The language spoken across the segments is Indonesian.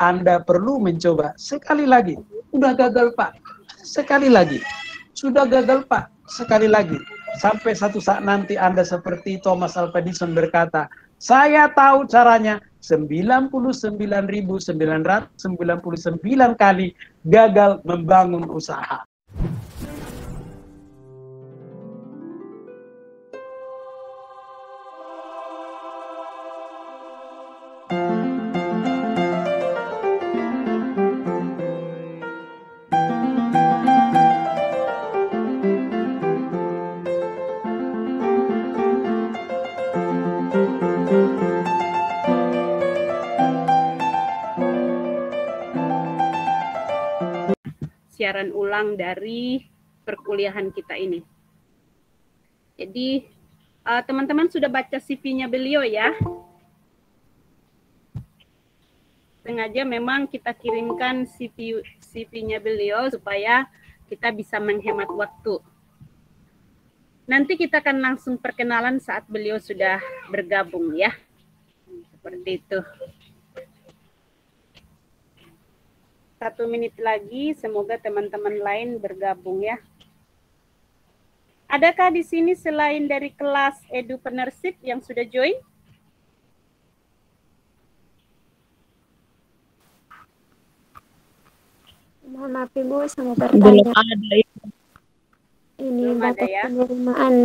Anda perlu mencoba sekali lagi. Udah gagal Pak, sekali lagi. Sudah gagal Pak, sekali lagi. Sampai satu saat nanti Anda seperti Thomas Alva Edison berkata, saya tahu caranya. 99.999 kali gagal membangun usaha. Siaran ulang dari perkuliahan kita ini. Jadi teman-teman sudah baca CV-nya beliau ya. Sengaja memang kita kirimkan CV-nya beliau supaya kita bisa menghemat waktu. Nanti kita akan langsung perkenalan saat beliau sudah bergabung ya. Seperti itu. 1 menit lagi, semoga teman-teman lain bergabung ya. Adakah di sini selain dari kelas Edupreneurship yang sudah join? Mohon maaf Ibu, sama bertanya. Belum ada. Ini Belum ada batas ya? penerimaan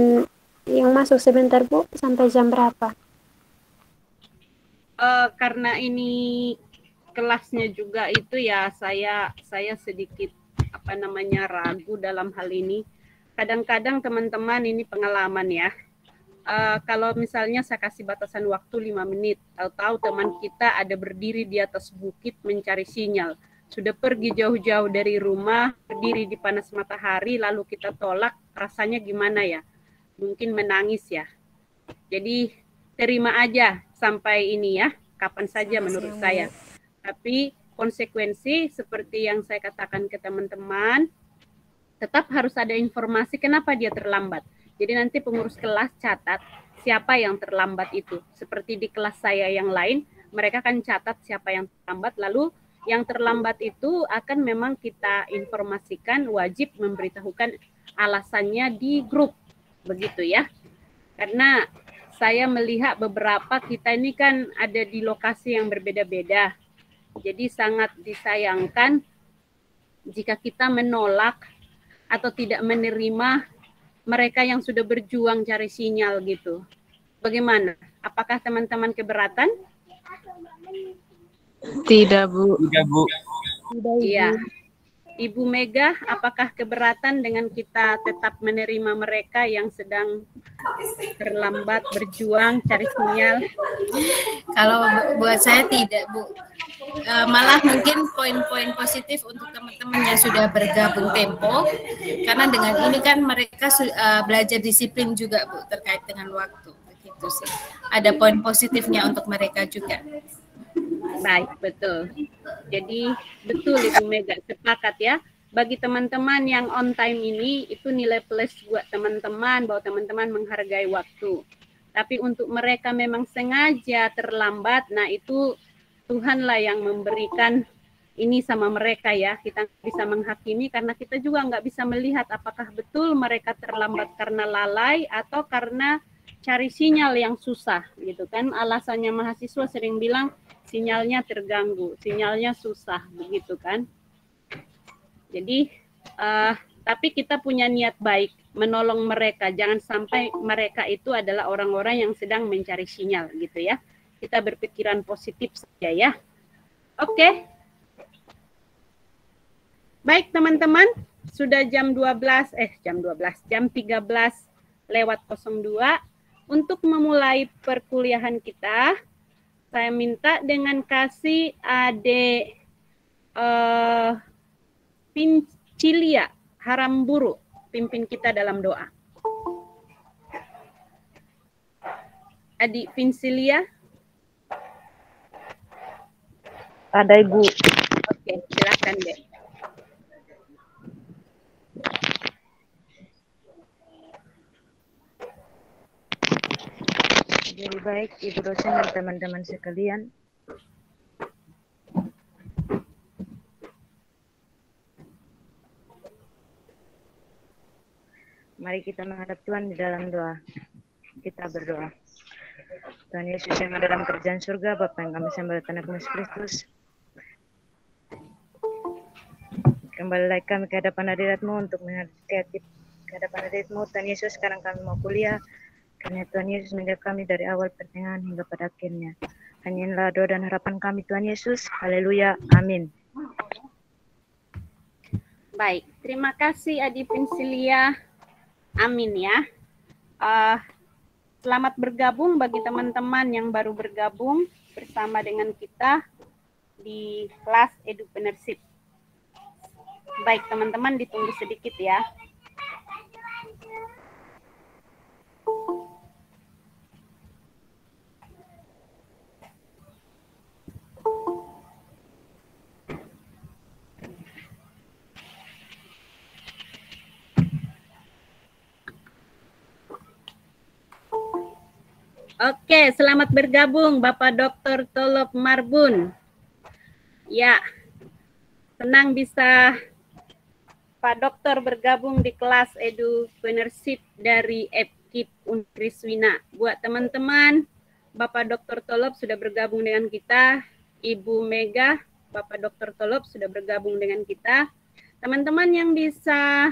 yang masuk sebentar Bu, sampai jam berapa? Karena ini kelasnya juga itu ya, saya sedikit ragu dalam hal ini. Kadang-kadang teman-teman ini pengalaman ya. Kalau misalnya saya kasih batasan waktu 5 menit, tahu-tahu teman kita ada berdiri di atas bukit mencari sinyal. Sudah pergi jauh-jauh dari rumah, berdiri di panas matahari, lalu kita tolak, rasanya gimana ya? Mungkin menangis ya. Jadi terima aja sampai ini ya, kapan saja menurut saya. Tapi konsekuensi seperti yang saya katakan ke teman-teman, tetap harus ada informasi kenapa dia terlambat. Jadi nanti pengurus kelas catat siapa yang terlambat itu. Seperti di kelas saya yang lain, mereka kan catat siapa yang terlambat, lalu yang terlambat itu akan memang kita informasikan, wajib memberitahukan alasannya di grup, begitu ya. Karena saya melihat beberapa kita ini kan ada di lokasi yang berbeda-beda. Jadi sangat disayangkan jika kita menolak atau tidak menerima mereka yang sudah berjuang cari sinyal gitu. Bagaimana? Apakah teman-teman keberatan? Tidak, Bu. Tidak, Bu. Iya. Ibu Mega, apakah keberatan dengan kita tetap menerima mereka yang sedang terlambat berjuang cari sinyal? Kalau buat saya tidak, Bu. Malah mungkin poin-poin positif untuk teman-teman yang sudah bergabung Tempo, karena dengan ini kan mereka belajar disiplin juga, Bu, terkait dengan waktu. Begitu sih. Ada poin positifnya untuk mereka juga. Baik, betul. Jadi betul Ibu Mega, sepakat ya. Bagi teman-teman yang on time ini, itu nilai plus buat teman-teman, bahwa teman-teman menghargai waktu. Tapi untuk mereka memang sengaja terlambat, nah itu Tuhanlah yang memberikan ini sama mereka ya. Kita bisa menghakimi karena kita juga nggak bisa melihat apakah betul mereka terlambat karena lalai atau karena cari sinyal yang susah gitu kan. Alasannya mahasiswa sering bilang sinyalnya terganggu, sinyalnya susah begitu kan. Jadi tapi kita punya niat baik menolong mereka, jangan sampai mereka itu adalah orang-orang yang sedang mencari sinyal gitu ya. Kita berpikiran positif saja ya. Oke. Baik teman-teman, sudah jam 13 jam 13:02. Untuk memulai perkuliahan kita, saya minta dengan kasih Adik Pincilia Haramburu pimpin kita dalam doa. Adik Pincilia. Ada, Ibu. Oke, silakan deh. Jadi baik Ibu dosen dan teman-teman sekalian, Mari kita menghadap Tuhan di dalam doa. Kita berdoa. Tuhan Yesus yang ada dalam kerjaan surga, Bapa yang kami sembah Tuhan Yesus Kristus. Kembali lagi kami ke hadapan hadirat-Mu untuk menghadapi ke hadapan hadirat-Mu. Tuhan Yesus, sekarang kami mau kuliah. Karena Tuhan Yesus menjaga kami dari awal pertengahan hingga pada akhirnya. Hanya inilah doa dan harapan kami Tuhan Yesus. Haleluya. Amin. Baik, terima kasih Adi Vinsilia. Amin ya. Selamat bergabung bagi teman-teman yang baru bergabung bersama dengan kita di kelas Edupreneurship. Baik teman-teman, ditunggu sedikit ya. Oke, selamat bergabung Bapak Dr. Tolop Marbun. Ya, senang bisa Pak Dokter bergabung di kelas Edupreneurship dari EPKIP Untriswina. Buat teman-teman, Bapak Dr. Tolop sudah bergabung dengan kita. Ibu Mega, Bapak Dr. Tolop sudah bergabung dengan kita. Teman-teman yang bisa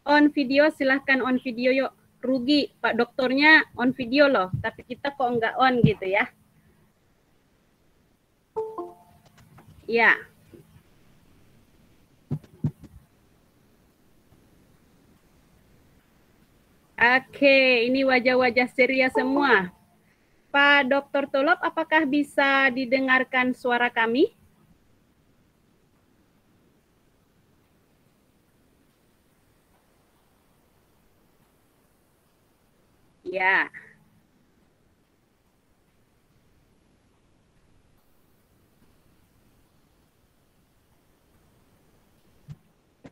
on video, silahkan on video yuk. Rugi, Pak Dokternya on video loh, tapi kita kok nggak on gitu ya. Ya. Oke, ini wajah-wajah ceria semua. Pak Dr. Tolop, apakah bisa didengarkan suara kami? Ya.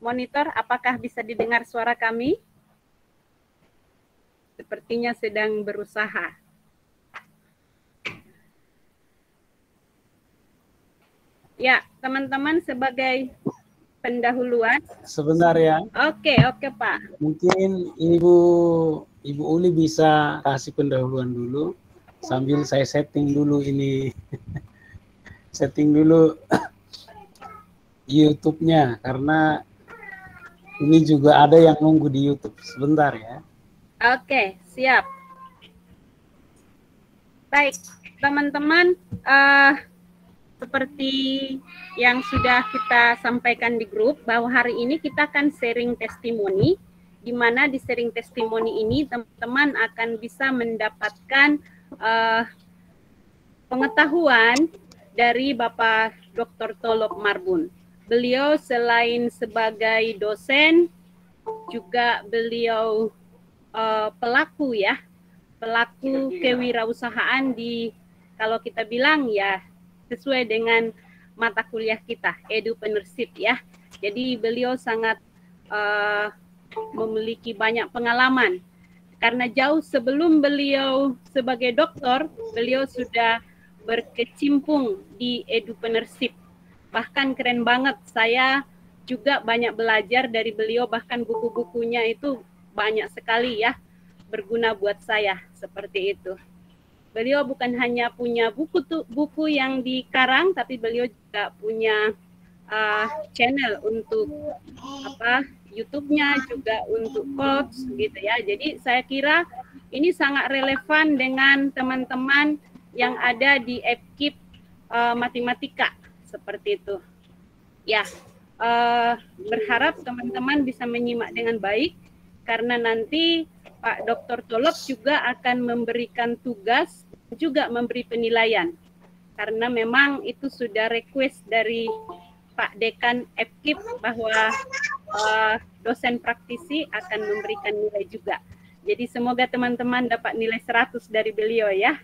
Monitor, apakah bisa didengar suara kami? Sepertinya sedang berusaha. Ya, teman-teman sebagai pendahuluan. Sebentar ya. Oke, Pak. Mungkin Ibu Uli bisa kasih pendahuluan dulu sambil saya setting dulu ini. Setting dulu YouTube-nya karena ini juga ada yang nunggu di YouTube. Sebentar ya. Oke, siap. Baik, teman-teman, seperti yang sudah kita sampaikan di grup, bahwa hari ini kita akan sharing testimoni, di mana di sharing testimoni ini teman-teman akan bisa mendapatkan pengetahuan dari Bapak Dr. Tolop Marbun. Beliau selain sebagai dosen, juga beliau pelaku ya, pelaku kewirausahaan di, kalau kita bilang ya sesuai dengan mata kuliah kita, Edupreneurship ya. Jadi beliau sangat memiliki banyak pengalaman. Karena jauh sebelum beliau sebagai dokter, beliau sudah berkecimpung di Edupreneurship. Bahkan keren banget, saya juga banyak belajar dari beliau, bahkan buku-bukunya itu banyak sekali ya, berguna buat saya, seperti itu. Beliau bukan hanya punya buku yang dikarang, tapi beliau juga punya channel untuk YouTube-nya, juga untuk coach gitu ya. Jadi saya kira ini sangat relevan dengan teman-teman yang ada di EPKIP Matematika seperti itu. Ya, berharap teman-teman bisa menyimak dengan baik karena nanti Pak Dr. Tolop juga akan memberikan tugas, juga memberi penilaian. Karena memang itu sudah request dari Pak Dekan EPKIP bahwa dosen praktisi akan memberikan nilai juga. Jadi semoga teman-teman dapat nilai 100 dari beliau ya.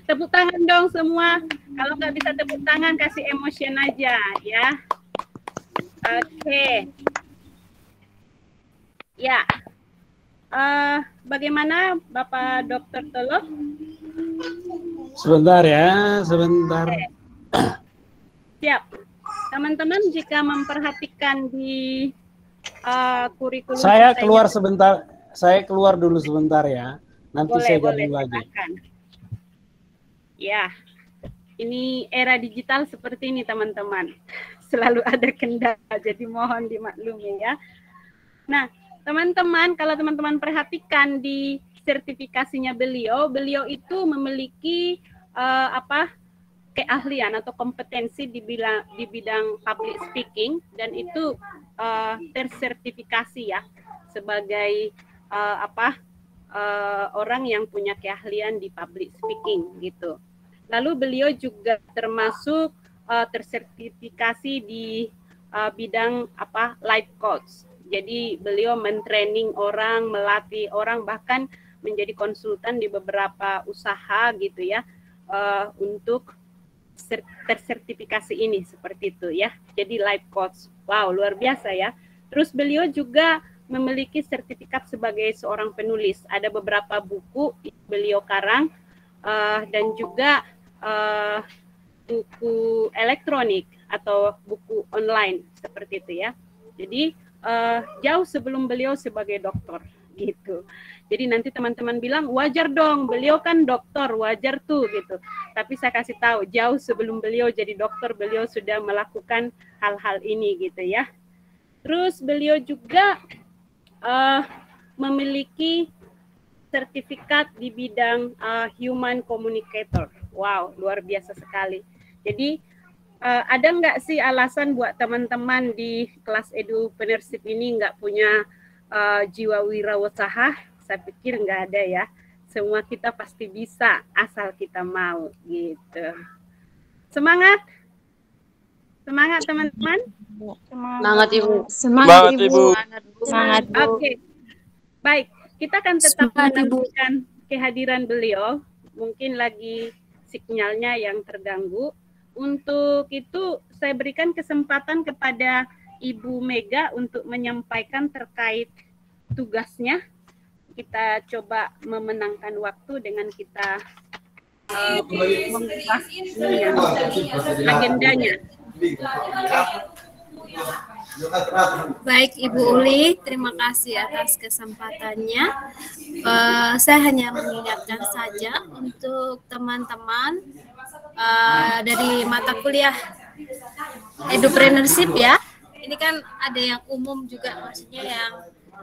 Tepuk tangan dong semua. Kalau nggak bisa tepuk tangan, kasih emotion aja ya. Oke. Ya. Bagaimana Bapak Dr. Tolop? Sebentar ya, sebentar. Oke. Siap. Teman-teman jika memperhatikan di kurikulum Saya kita keluar ini. sebentar. Saya keluar dulu sebentar ya. Nanti Boleh, saya boleh, gabung lagi. silakan. Ya, ini era digital seperti ini teman-teman. Selalu ada kendala, jadi mohon dimaklumi ya. Nah, teman-teman, kalau teman-teman perhatikan di sertifikasinya beliau itu memiliki keahlian atau kompetensi di bidang public speaking, dan itu tersertifikasi ya sebagai orang yang punya keahlian di public speaking gitu. Lalu beliau juga termasuk tersertifikasi di bidang life coach. Jadi beliau mentraining orang, melatih orang, bahkan menjadi konsultan di beberapa usaha gitu ya, untuk tersertifikasi ini seperti itu ya. Jadi life coach. Wow, luar biasa ya. Terus beliau juga memiliki sertifikat sebagai seorang penulis. Ada beberapa buku beliau karang dan juga buku elektronik atau buku online seperti itu ya. Jadi jauh sebelum beliau sebagai dokter gitu. Jadi nanti teman-teman bilang wajar dong, beliau kan dokter, wajar tuh gitu. Tapi saya kasih tahu, jauh sebelum beliau jadi dokter, beliau sudah melakukan hal-hal ini gitu ya. Terus beliau juga memiliki sertifikat di bidang human communicator. Wow, luar biasa sekali. Jadi ada nggak sih alasan buat teman-teman di kelas Edupreneurship ini nggak punya jiwa wirausaha? Saya pikir nggak ada ya. Semua kita pasti bisa asal kita mau gitu. Semangat, semangat teman-teman. Semangat Ibu. Semangat Ibu. Semangat Bu. Oke, baik. Kita akan tetap menantikan kehadiran beliau. Mungkin lagi sinyalnya yang terganggu. Untuk itu saya berikan kesempatan kepada Ibu Mega untuk menyampaikan terkait tugasnya. Kita coba memenangkan waktu dengan kita membuka agendanya. Baik Ibu Uli, terima kasih atas kesempatannya. Saya hanya mengingatkan saja untuk teman-teman dari mata kuliah Edupreneurship ya. Ini kan ada yang umum juga, maksudnya yang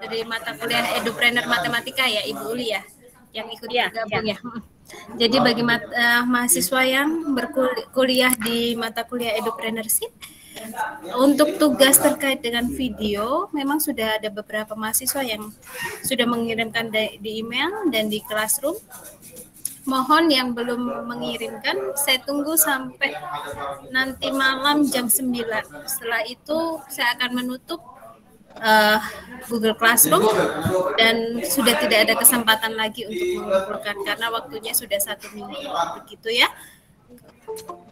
dari mata kuliah Edupreneur Matematika ya Ibu Uli ya, yang ikut bergabung ya. Jadi bagi mahasiswa yang berkuliah di mata kuliah Edupreneurship, untuk tugas terkait dengan video, memang sudah ada beberapa mahasiswa yang sudah mengirimkan di email dan di classroom. Mohon yang belum mengirimkan, saya tunggu sampai nanti malam jam 9. Setelah itu saya akan menutup Google Classroom dan sudah tidak ada kesempatan lagi untuk mengumpulkan karena waktunya sudah 1 minggu. Begitu ya.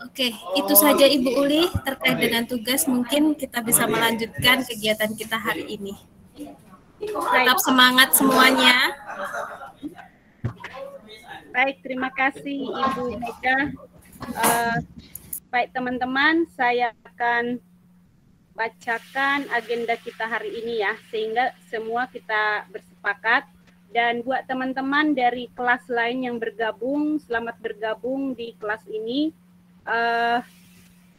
Oke, itu saja Ibu Uli terkait dengan tugas. Mungkin kita bisa melanjutkan kegiatan kita hari ini. Tetap semangat semuanya. Baik, terima kasih Ibu Mega. Baik teman-teman, saya akan bacakan agenda kita hari ini ya, sehingga semua kita bersepakat. Dan buat teman-teman dari kelas lain yang bergabung, selamat bergabung di kelas ini.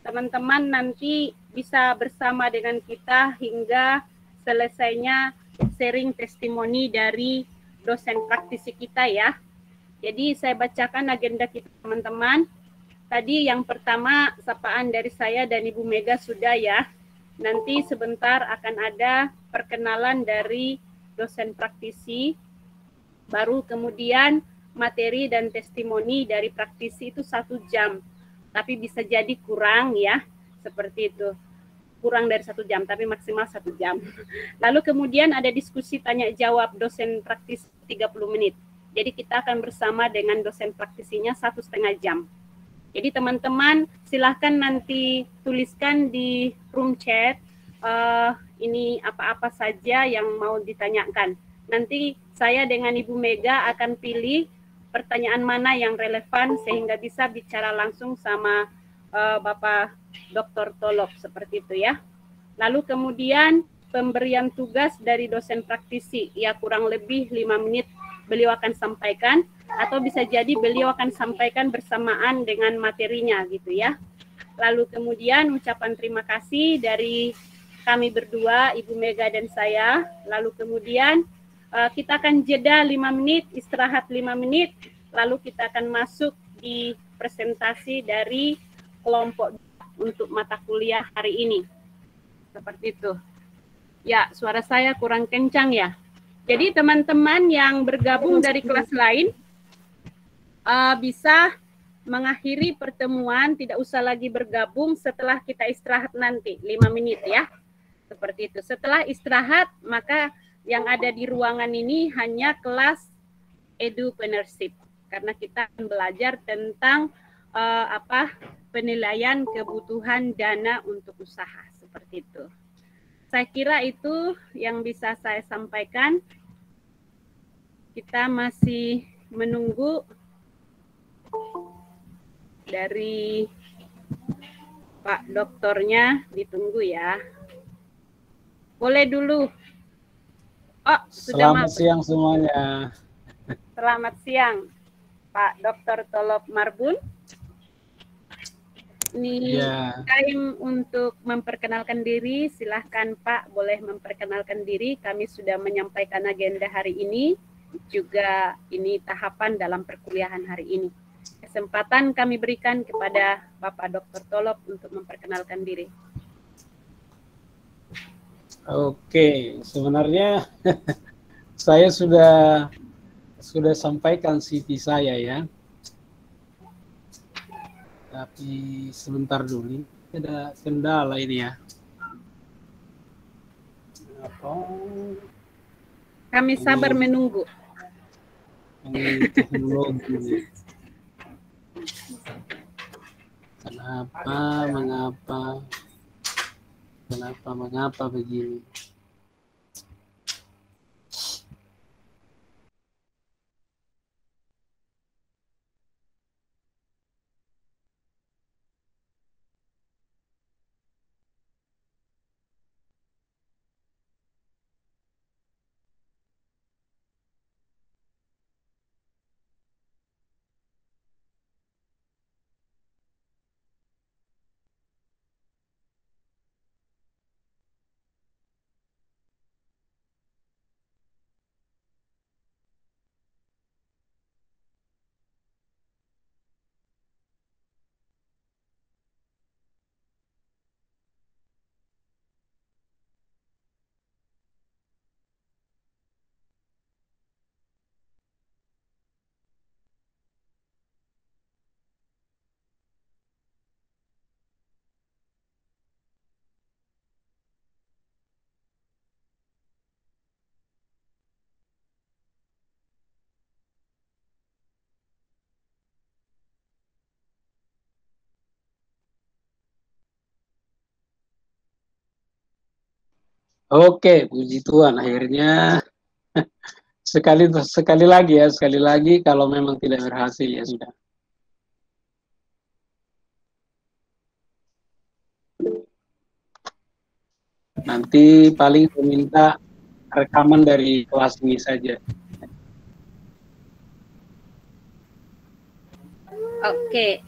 Teman-teman nanti bisa bersama dengan kita hingga selesainya sharing testimoni dari dosen praktisi kita ya. Jadi saya bacakan agenda kita teman-teman. Tadi yang pertama sapaan dari saya dan Ibu Mega sudah ya. Nanti sebentar akan ada perkenalan dari dosen praktisi. Baru kemudian materi dan testimoni dari praktisi itu 1 jam. Tapi bisa jadi kurang ya, seperti itu. Kurang dari 1 jam, tapi maksimal 1 jam. Lalu kemudian ada diskusi tanya jawab dosen praktisi 30 menit. Jadi kita akan bersama dengan dosen praktisinya 1,5 jam. Jadi teman-teman silahkan nanti tuliskan di room chat ini apa-apa saja yang mau ditanyakan. Nanti saya dengan Ibu Mega akan pilih pertanyaan mana yang relevan sehingga bisa bicara langsung sama Bapak Dr. Tolop seperti itu ya. Lalu kemudian pemberian tugas dari dosen praktisi. Ya kurang lebih 5 menit beliau akan sampaikan, atau bisa jadi beliau akan sampaikan bersamaan dengan materinya gitu ya. Lalu kemudian ucapan terima kasih dari kami berdua, Ibu Mega dan saya. Lalu kemudian kita akan jeda 5 menit, istirahat 5 menit, lalu kita akan masuk di presentasi dari kelompok untuk mata kuliah hari ini. Seperti itu. Ya, suara saya kurang kencang ya. Jadi teman-teman yang bergabung dari kelas lain bisa mengakhiri pertemuan, tidak usah lagi bergabung setelah kita istirahat nanti, 5 menit ya. Seperti itu. Setelah istirahat, maka yang ada di ruangan ini hanya kelas Edupreneurship. Karena kita akan belajar tentang penilaian kebutuhan dana untuk usaha. Seperti itu. Saya kira itu yang bisa saya sampaikan. Kita masih menunggu dari Pak Doktornya, ditunggu ya. Boleh dulu. Oh, sudah Selamat siang semuanya. Selamat siang, Pak Dr. Tolop Marbun. Ini time untuk memperkenalkan diri. Silahkan Pak, boleh memperkenalkan diri. Kami sudah menyampaikan agenda hari ini. Juga ini tahapan dalam perkuliahan hari ini. Kesempatan kami berikan kepada Bapak Dr. Tolop untuk memperkenalkan diri. Oke, sebenarnya saya sudah sampaikan CV saya ya. Tapi sebentar dulu, ada kendala ini ya. Kami sabar menunggu. Ini teknologi. Mengapa begini? Oke, puji Tuhan, akhirnya sekali lagi kalau memang tidak berhasil ya sudah. Nanti paling meminta rekaman dari kelas ini saja. Oke.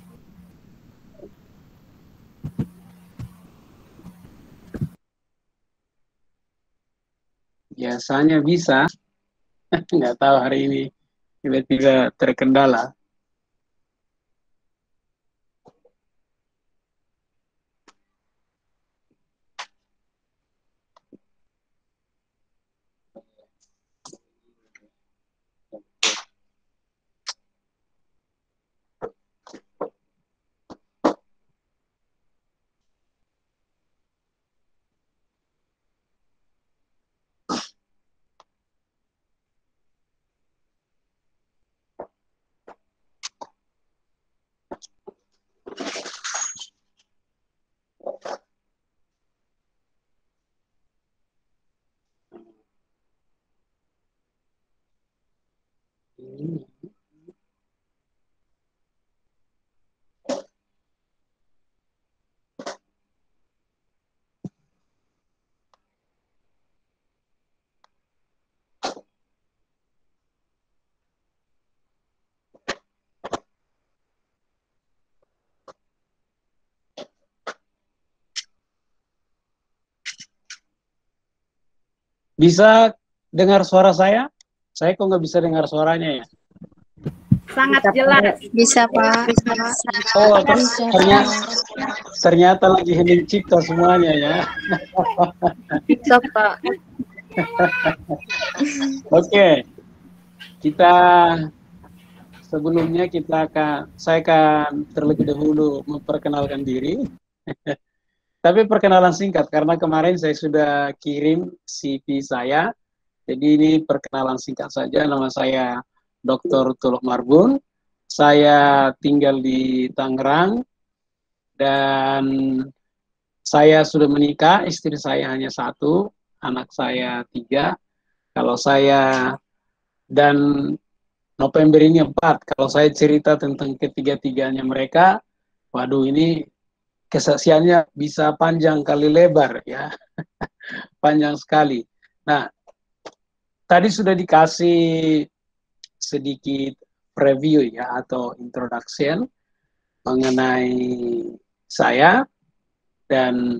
Biasanya bisa, nggak tahu hari ini tiba-tiba terkendala. Bisa dengar suara saya? Saya kok nggak bisa dengar suaranya ya? Sangat jelas. Bisa, Pak. Oh, ternyata lagi hening cipta semuanya ya. Bisa, Pak. Oke, kita sebelumnya saya akan terlebih dahulu memperkenalkan diri. Tapi perkenalan singkat karena kemarin saya sudah kirim CV saya. Jadi ini perkenalan singkat saja. Nama saya Dr. Tuluk Marbun. Saya tinggal di Tangerang dan saya sudah menikah. Istri saya hanya 1, anak saya 3. Kalau saya dan November ini 4. Kalau saya cerita tentang ketiga-tiganya mereka, waduh ini kesaksiannya bisa panjang kali lebar ya. Panjang sekali. Nah, tadi sudah dikasih sedikit preview ya atau introduction mengenai saya, dan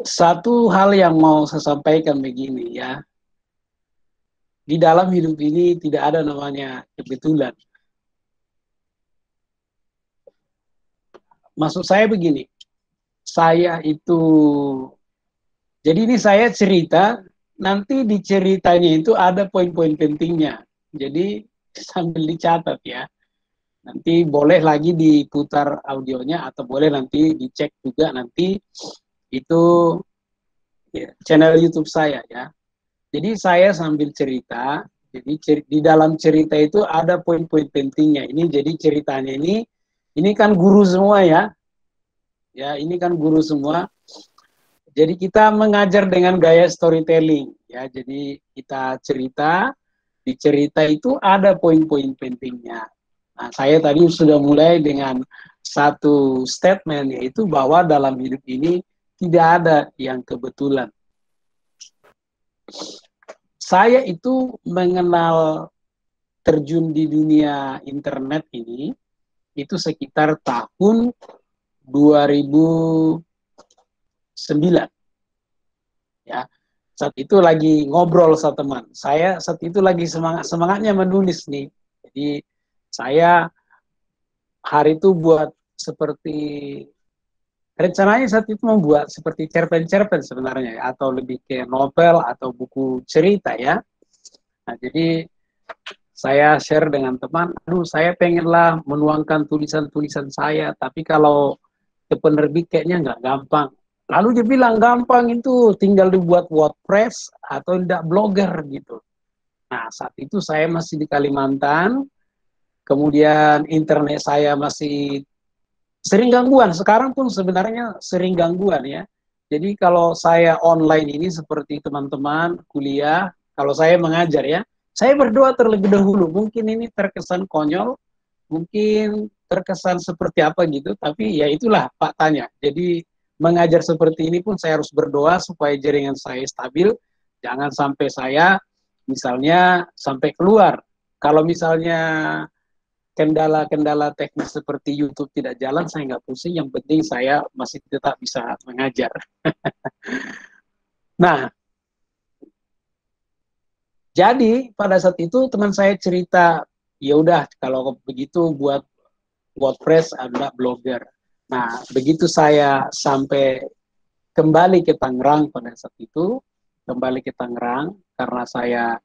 satu hal yang mau saya sampaikan begini ya. Di dalam hidup ini tidak ada namanya kebetulan. Maksud saya begini, saya itu, jadi ini saya cerita, nanti di ceritanya itu ada poin-poin pentingnya. Jadi sambil dicatat ya. Nanti boleh lagi diputar audionya atau boleh nanti dicek juga nanti itu ya, channel YouTube saya ya. Jadi saya sambil cerita, jadi di dalam cerita itu ada poin-poin pentingnya. Ini jadi ceritanya ini kan guru semua ya. Ya, ini kan guru semua. Jadi kita mengajar dengan gaya storytelling ya. Jadi kita cerita, di cerita itu ada poin-poin pentingnya. Nah, saya tadi sudah mulai dengan satu statement, yaitu bahwa dalam hidup ini tidak ada yang kebetulan. Saya itu mengenal terjun di dunia internet ini itu sekitar tahun 2009. Ya, saat itu lagi ngobrol sama teman. Saya saat itu lagi semangatnya menulis nih. Jadi saya hari itu buat seperti, rencananya saat itu membuat seperti cerpen-cerpen sebenarnya, atau lebih ke novel atau buku cerita ya. Nah, jadi saya share dengan teman, aduh saya pengenlah menuangkan tulisan-tulisan saya, tapi kalau ke penerbit kayaknya nggak gampang. Lalu dia bilang gampang itu tinggal dibuat WordPress atau tidak blogger gitu. Nah, saat itu saya masih di Kalimantan, kemudian internet saya masih sering gangguan, sekarang pun sebenarnya sering gangguan ya. Jadi kalau saya online ini seperti teman-teman kuliah, kalau saya mengajar ya, saya berdoa terlebih dahulu. Mungkin ini terkesan konyol, mungkin terkesan seperti apa gitu, tapi ya itulah faktanya. Jadi mengajar seperti ini pun saya harus berdoa supaya jaringan saya stabil, jangan sampai saya misalnya sampai keluar. Kalau misalnya kendala-kendala teknis seperti YouTube tidak jalan, saya nggak pusing, yang penting saya masih tetap bisa mengajar. Nah, jadi pada saat itu teman saya cerita, ya udah kalau begitu buat WordPress ada blogger. Nah, begitu saya sampai kembali ke Tangerang pada saat itu, kembali ke Tangerang karena saya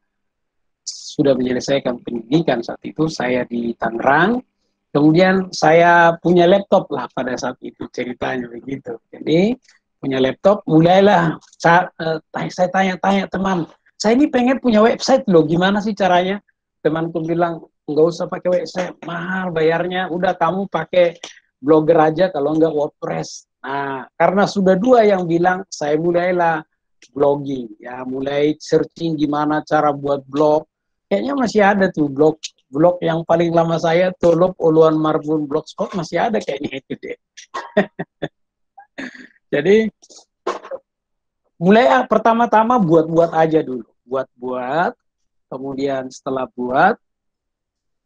sudah menyelesaikan pendidikan saat itu, saya di Tangerang. Kemudian saya punya laptop lah pada saat itu, ceritanya begitu. Jadi punya laptop, mulailah saya tanya-tanya teman, saya ini pengen punya website loh, gimana sih caranya? Temanku bilang, nggak usah pakai website, mahal bayarnya, udah kamu pakai blogger aja kalau nggak WordPress. Nah, karena sudah 2 yang bilang, saya mulailah blogging, ya mulai searching gimana cara buat blog. Kayaknya masih ada tuh blog yang paling lama saya, Tuluk Uluan Marbun Blogspot, masih ada kayaknya itu deh. Jadi mulai pertama-tama buat-buat aja dulu, buat-buat, kemudian setelah buat,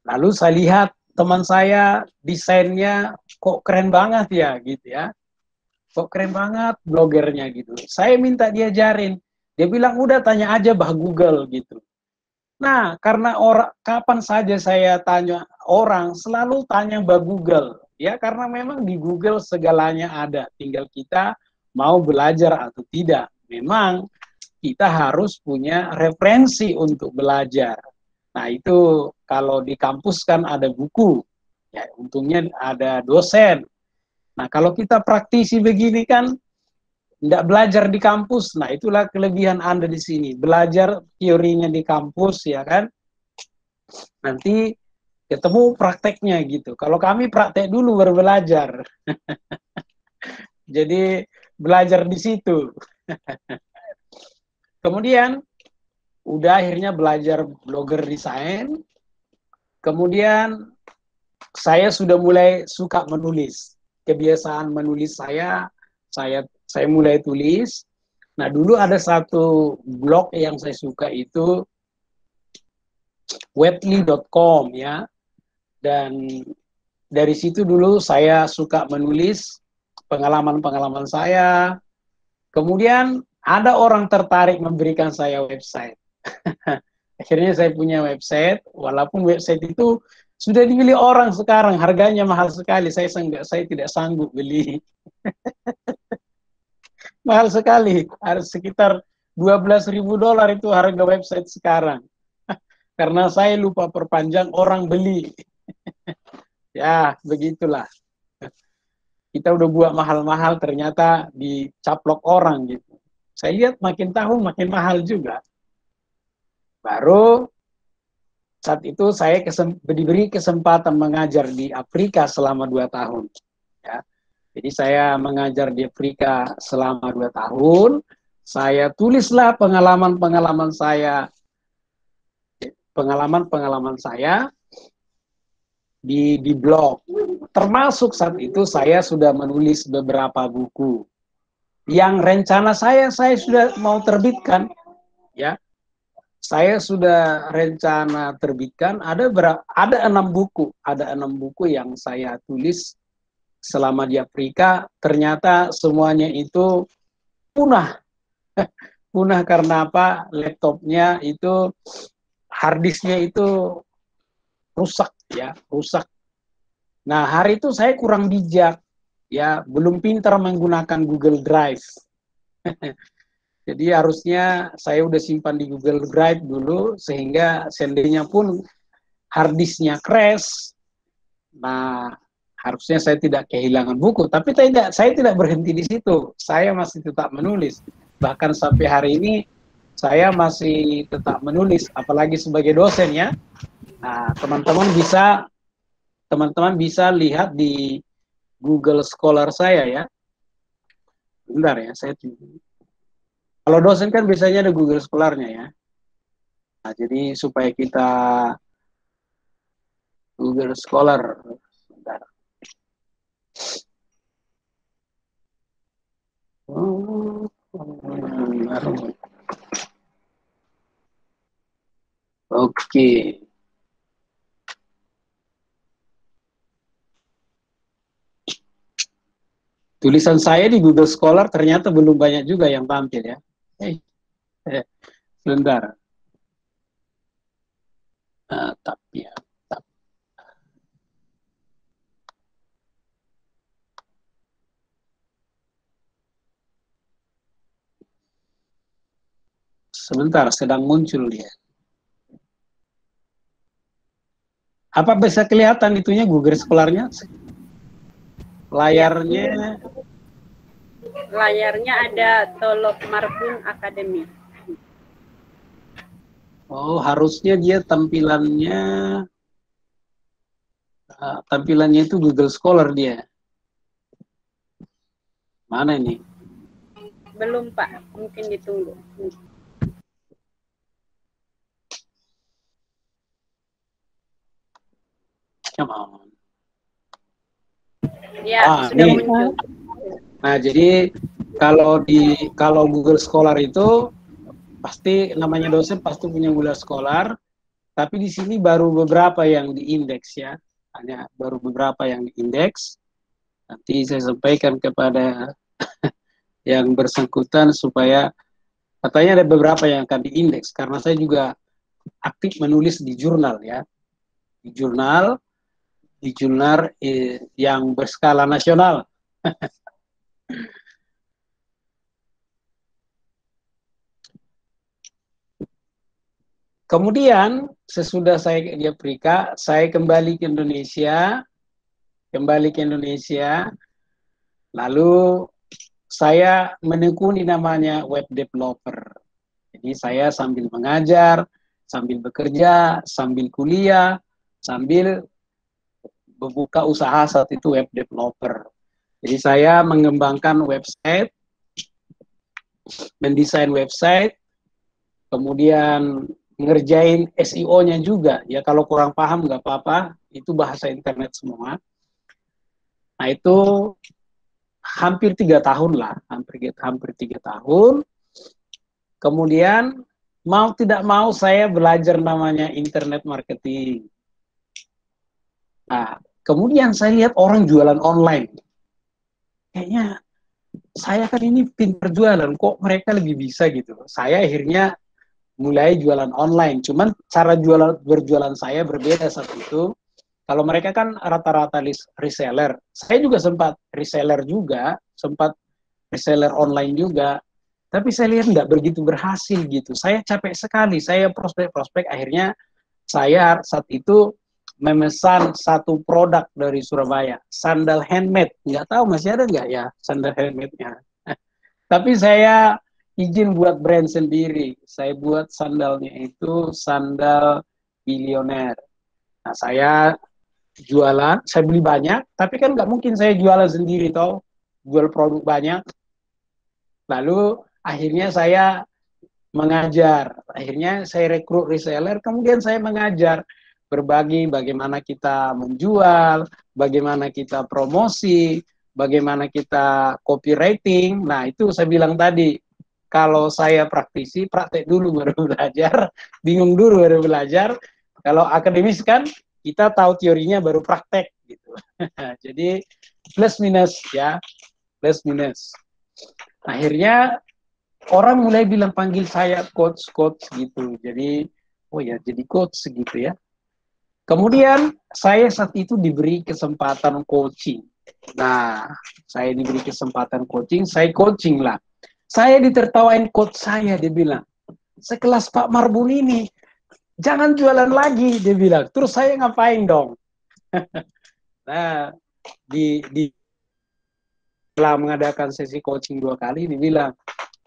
lalu saya lihat teman saya desainnya kok keren banget ya gitu ya, kok keren banget blogernya gitu. Saya minta diajarin, Dia bilang, udah tanya aja bah Google gitu. Nah, karena kapan saja saya tanya orang, selalu tanya bah Google. Ya, karena memang di Google segalanya ada. Tinggal kita mau belajar atau tidak. Memang kita harus punya referensi untuk belajar. Nah, itu kalau di kampus kan ada buku. Ya, untungnya ada dosen. Nah, kalau kita praktisi begini kan, tidak belajar di kampus. Nah, itulah kelebihan Anda di sini. Belajar teorinya di kampus, ya kan? Nanti ketemu prakteknya gitu. Kalau kami praktek dulu baru belajar. Jadi, belajar di situ. Kemudian, udah akhirnya belajar blogger desain. Kemudian, saya sudah mulai suka menulis. Kebiasaan menulis saya mulai tulis. Nah, dulu ada satu blog yang saya suka itu webly.com ya. Dan dari situ dulu saya suka menulis pengalaman-pengalaman saya. Kemudian ada orang tertarik memberikan saya website. Akhirnya saya punya website, walaupun website itu sudah dibeli orang sekarang, harganya mahal sekali. Saya tidak sanggup beli. Mahal sekali, harus sekitar $12.000 itu harga website sekarang. Karena saya lupa perpanjang, orang beli. Ya, begitulah. Kita udah buat mahal-mahal, ternyata dicaplok orang gitu. Saya lihat makin tahun makin mahal juga. Baru saat itu saya diberi kesempatan mengajar di Afrika selama 2 tahun. Ya. Jadi saya mengajar di Afrika selama 2 tahun. Saya tulislah pengalaman-pengalaman saya di blog. Termasuk saat itu saya sudah menulis beberapa buku. Yang rencana saya sudah mau terbitkan, ya. Saya sudah rencana terbitkan, ada 6 buku. Ada 6 buku yang saya tulis selama di Afrika, ternyata semuanya itu punah. Punah karena apa? Laptopnya itu, harddisknya itu rusak ya, rusak. Nah, hari itu saya kurang bijak, ya, belum pintar menggunakan Google Drive. Jadi harusnya saya udah simpan di Google Drive dulu, sehingga seandainya pun harddisknya crash, nah harusnya saya tidak kehilangan buku. Tapi saya tidak berhenti di situ. Saya masih tetap menulis. Bahkan sampai hari ini saya masih tetap menulis, apalagi sebagai dosen ya. Nah, teman-teman bisa lihat di Google Scholar saya ya. Bentar ya, saya kalau dosen kan biasanya ada Google Scholar-nya ya. Nah, jadi supaya kita Google Scholar, bentar. Oke. Tulisan saya di Google Scholar ternyata belum banyak juga yang tampil ya. Sebentar. Tapi ya. Sebentar, sedang muncul dia. Apa bisa kelihatan itunya Google Scholar-nya? Layarnya ada Tolok Marbun Academy. Oh, harusnya dia tampilannya itu Google Scholar dia. Mana ini? Belum Pak, mungkin ditunggu. Come on. Ya, sudah ini. muncul. Nah, jadi kalau Google Scholar itu pasti namanya dosen pasti punya Google Scholar, tapi di sini baru beberapa yang diindeks ya. Hanya baru beberapa yang diindeks. Nanti saya sampaikan kepada yang bersangkutan supaya Katanya ada beberapa yang akan diindeks, karena saya juga aktif menulis di jurnal ya. Di jurnal yang berskala nasional. Kemudian sesudah saya di Afrika, saya kembali ke Indonesia, lalu saya menekuni namanya web developer. Jadi saya sambil mengajar, sambil bekerja, sambil kuliah, sambil membuka usaha saat itu web developer. Jadi saya mengembangkan website, mendesain website, kemudian ngerjain SEO-nya juga. Ya kalau kurang paham nggak apa-apa, itu bahasa internet semua. Nah itu hampir 3 tahun lah, hampir 3 tahun. Kemudian mau tidak mau saya belajar namanya internet marketing. Nah, kemudian saya lihat orang jualan online. Kayaknya saya kan ini pintar jualan, kok mereka lebih bisa gitu. Saya akhirnya mulai jualan online. Cuman cara berjualan saya berbeda saat itu. Kalau mereka kan rata-rata reseller. Saya juga sempat reseller juga, sempat reseller online juga. Tapi saya lihat nggak begitu berhasil gitu. Saya capek sekali. Saya prospek-prospek. Akhirnya saya saat itu memesan satu produk dari Surabaya, sandal handmade. Nggak tahu masih ada nggak ya sandal handmade-nya. Tapi saya izin buat brand sendiri. Saya buat sandalnya itu sandal bilioner. Nah, saya jualan, saya beli banyak, tapi kan nggak mungkin saya jualan sendiri toh, jual produk banyak. Lalu akhirnya saya mengajar, akhirnya saya rekrut reseller, kemudian saya mengajar, berbagi bagaimana kita menjual, bagaimana kita promosi, bagaimana kita copywriting. Nah itu saya bilang tadi, kalau saya praktisi, praktek dulu baru belajar, bingung dulu baru belajar. Kalau akademis kan kita tahu teorinya baru praktek gitu. Jadi plus minus ya, plus minus. Akhirnya orang mulai bilang panggil saya coach gitu. Jadi oh ya jadi coach gitu ya. Kemudian saya saat itu diberi kesempatan coaching. Nah, saya diberi kesempatan coaching, saya coaching lah. Saya ditertawain coach saya, dia bilang, sekelas Pak Marbun ini jangan jualan lagi, dia bilang. Terus saya ngapain dong? Nah, setelah mengadakan sesi coaching 2 kali, dia bilang,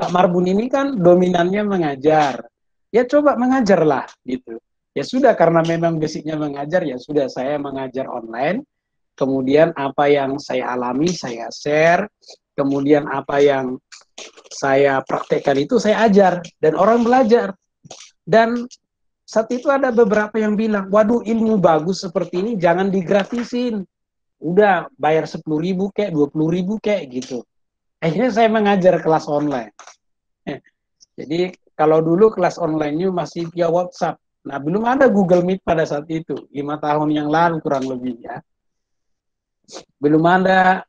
Pak Marbun ini kan dominannya mengajar. Ya coba mengajarlah, gitu. Ya sudah, karena memang basicnya mengajar, ya sudah saya mengajar online. Kemudian apa yang saya alami, saya share. Kemudian apa yang saya praktekkan itu saya ajar. Dan orang belajar. Dan saat itu ada beberapa yang bilang, waduh ilmu bagus seperti ini jangan digratisin. Udah bayar 10.000 kek, 20.000 kek gitu. Akhirnya saya mengajar kelas online. Jadi kalau dulu kelas online-nya masih via WhatsApp. Nah belum ada Google Meet pada saat itu. 5 tahun yang lalu kurang lebih ya. Belum ada.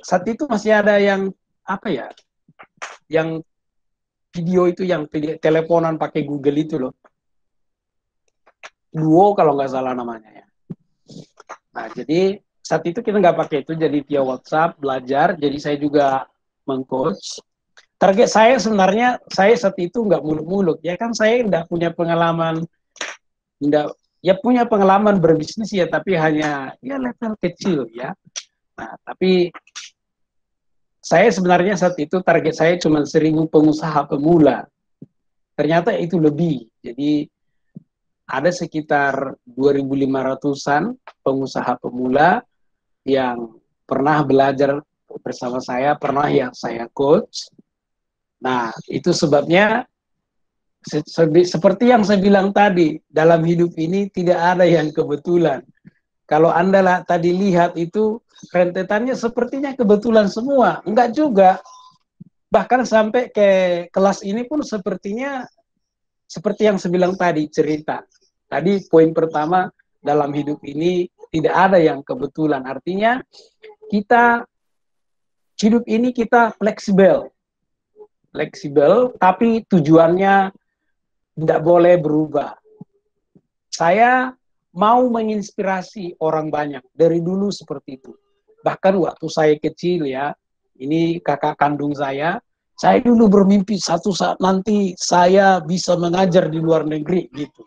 Saat itu masih ada yang apa ya? Yang video itu yang teleponan pakai Google itu loh. Duo kalau nggak salah namanya ya. Nah jadi saat itu kita nggak pakai itu, jadi via WhatsApp belajar. Jadi saya juga mengcoach. Target saya sebenarnya, saya saat itu nggak muluk-muluk ya kan, saya nggak punya pengalaman, punya pengalaman berbisnis ya, tapi hanya ya level kecil ya. Nah tapi saya sebenarnya saat itu target saya cuma 1.000 pengusaha pemula. Ternyata itu lebih. Jadi ada sekitar 2.500-an pengusaha pemula yang pernah belajar bersama saya, pernah yang saya coach. Nah, itu sebabnya seperti yang saya bilang tadi, dalam hidup ini tidak ada yang kebetulan. Kalau Anda tadi lihat itu rentetannya sepertinya kebetulan semua. Enggak juga. Bahkan sampai ke kelas ini pun sepertinya seperti yang saya bilang tadi, cerita. Tadi poin pertama, dalam hidup ini tidak ada yang kebetulan. Artinya kita hidup ini kita fleksibel. fleksibel, tapi tujuannya tidak boleh berubah. Saya mau menginspirasi orang banyak, dari dulu seperti itu. Bahkan waktu saya kecil ya, ini kakak kandung saya dulu bermimpi satu saat nanti saya bisa mengajar di luar negeri gitu.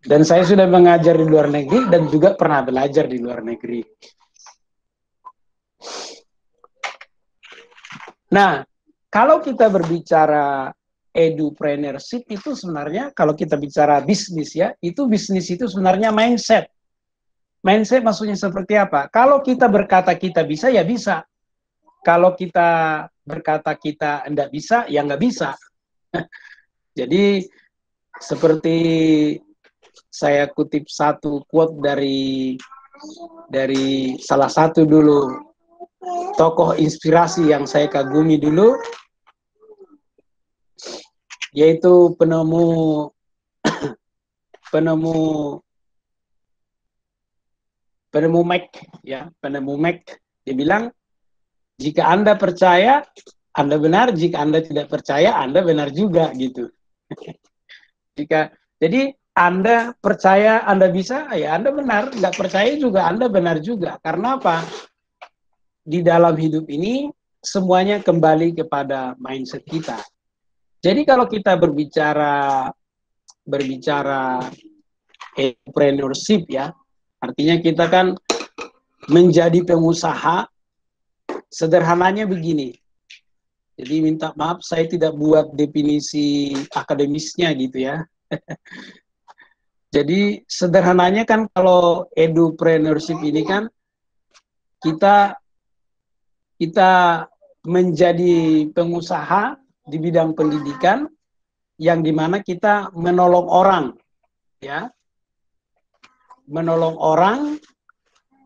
Dan saya sudah mengajar di luar negeri dan juga pernah belajar di luar negeri. Nah, kalau kita berbicara edupreneurship itu sebenarnya kalau kita bicara bisnis ya, itu bisnis itu sebenarnya mindset. Mindset maksudnya seperti apa? Kalau kita berkata kita bisa, ya bisa. Kalau kita berkata kita enggak bisa, ya enggak bisa. Jadi seperti saya kutip satu quote dari salah satu dulu tokoh inspirasi yang saya kagumi dulu, yaitu penemu Mac ya, penemu Mac. Dia bilang, jika Anda percaya Anda benar, jika Anda tidak percaya Anda benar juga gitu. Jadi Anda percaya Anda bisa, ya Anda benar, nggak percaya juga Anda benar juga. Karena apa? Di dalam hidup ini semuanya kembali kepada mindset kita. Jadi kalau kita berbicara entrepreneurship ya, artinya kita kan menjadi pengusaha. Sederhananya begini. Jadi minta maaf saya tidak buat definisi akademisnya gitu ya. Jadi sederhananya kan kalau edupreneurship ini kan kita menjadi pengusaha di bidang pendidikan yang dimana kita menolong orang ya, menolong orang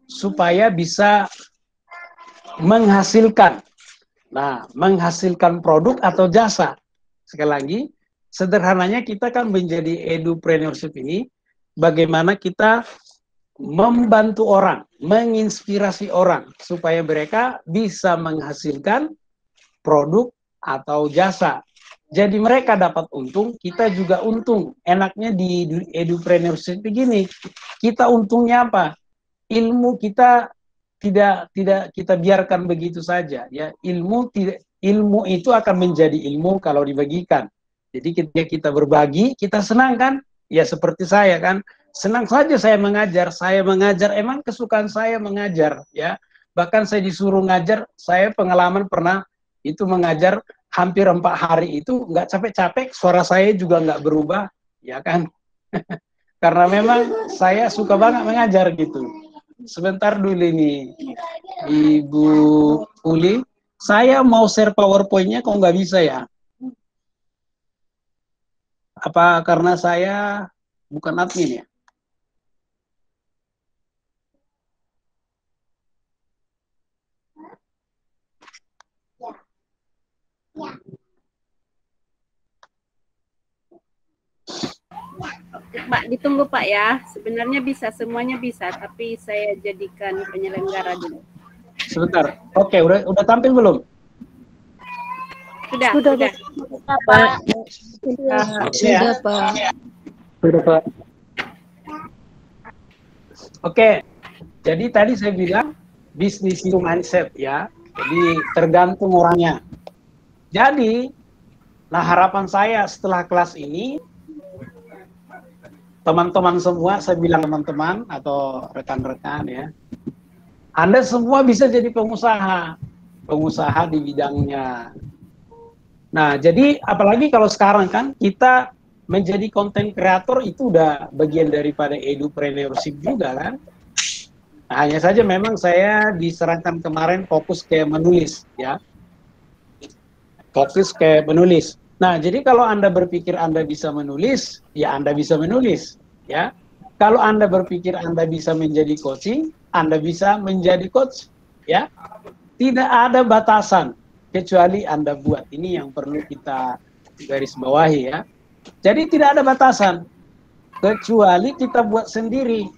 supaya bisa menghasilkan produk atau jasa. Sekali lagi, sederhananya kita kan menjadi edupreneurship ini bagaimana kita membantu orang, menginspirasi orang supaya mereka bisa menghasilkan produk atau jasa. Jadi mereka dapat untung, kita juga untung. Enaknya di edupreneurship begini, kita untungnya apa? Ilmu kita tidak kita biarkan begitu saja ya. Ilmu itu akan menjadi ilmu kalau dibagikan. Jadi ketika kita berbagi, kita senang kan? Ya seperti saya kan, senang saja saya mengajar emang kesukaan saya mengajar ya. Bahkan saya disuruh ngajar, saya pengalaman pernah itu mengajar hampir 4 hari itu nggak capek-capek, suara saya juga nggak berubah ya kan. Karena memang saya suka banget mengajar gitu. Sebentar dulu ini Ibu Uli, saya mau share PowerPoint-nya kok nggak bisa ya? Apa karena saya bukan admin ya? Pak, ditunggu Pak ya. Sebenarnya bisa, semuanya bisa, tapi saya jadikan penyelenggara dulu. Sebentar. Oke, udah tampil belum? Sudah. Pak. Sudah, Pak. Sudah, Pak. Oke. Jadi tadi saya bilang bisnis itu mindset ya. Jadi tergantung orangnya. Jadi, nah harapan saya setelah kelas ini, teman-teman semua, saya bilang teman-teman atau rekan-rekan ya, Anda semua bisa jadi pengusaha di bidangnya. Nah, jadi apalagi kalau sekarang kan kita menjadi content creator itu udah bagian daripada edupreneurship juga kan. Nah, hanya saja memang saya disarankan kemarin fokus ke menulis ya. Fokus ke menulis. Nah, jadi kalau Anda berpikir Anda bisa menulis, ya Anda bisa menulis, ya. Kalau Anda berpikir Anda bisa menjadi coaching, Anda bisa menjadi coach, ya. Tidak ada batasan kecuali Anda buat. Ini yang perlu kita garis bawahi ya. Jadi tidak ada batasan kecuali kita buat sendiri.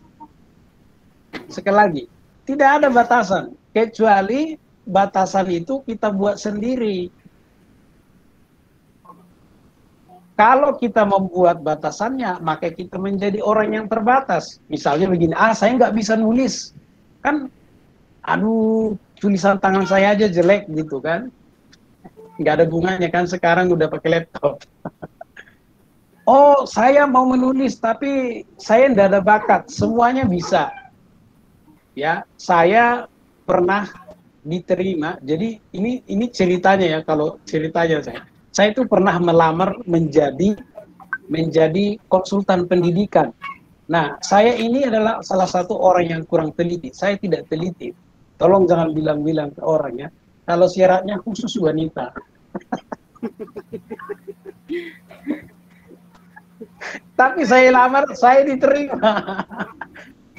Sekali lagi, tidak ada batasan kecuali batasan itu kita buat sendiri. Kalau kita membuat batasannya, maka kita menjadi orang yang terbatas. Misalnya begini, saya nggak bisa nulis. Kan, aduh, tulisan tangan saya aja jelek gitu kan. Nggak ada bunganya kan, sekarang udah pakai laptop. Oh, saya mau menulis, tapi saya nggak ada bakat. Semuanya bisa. Ya, saya pernah diterima. Jadi ini ceritanya ya, kalau ceritanya saya itu pernah melamar menjadi konsultan pendidikan. Nah, saya ini adalah salah satu orang yang kurang teliti. Saya tidak teliti. Tolong jangan bilang-bilang ke orang ya. Kalau syaratnya khusus wanita. Tapi saya lamar, saya diterima.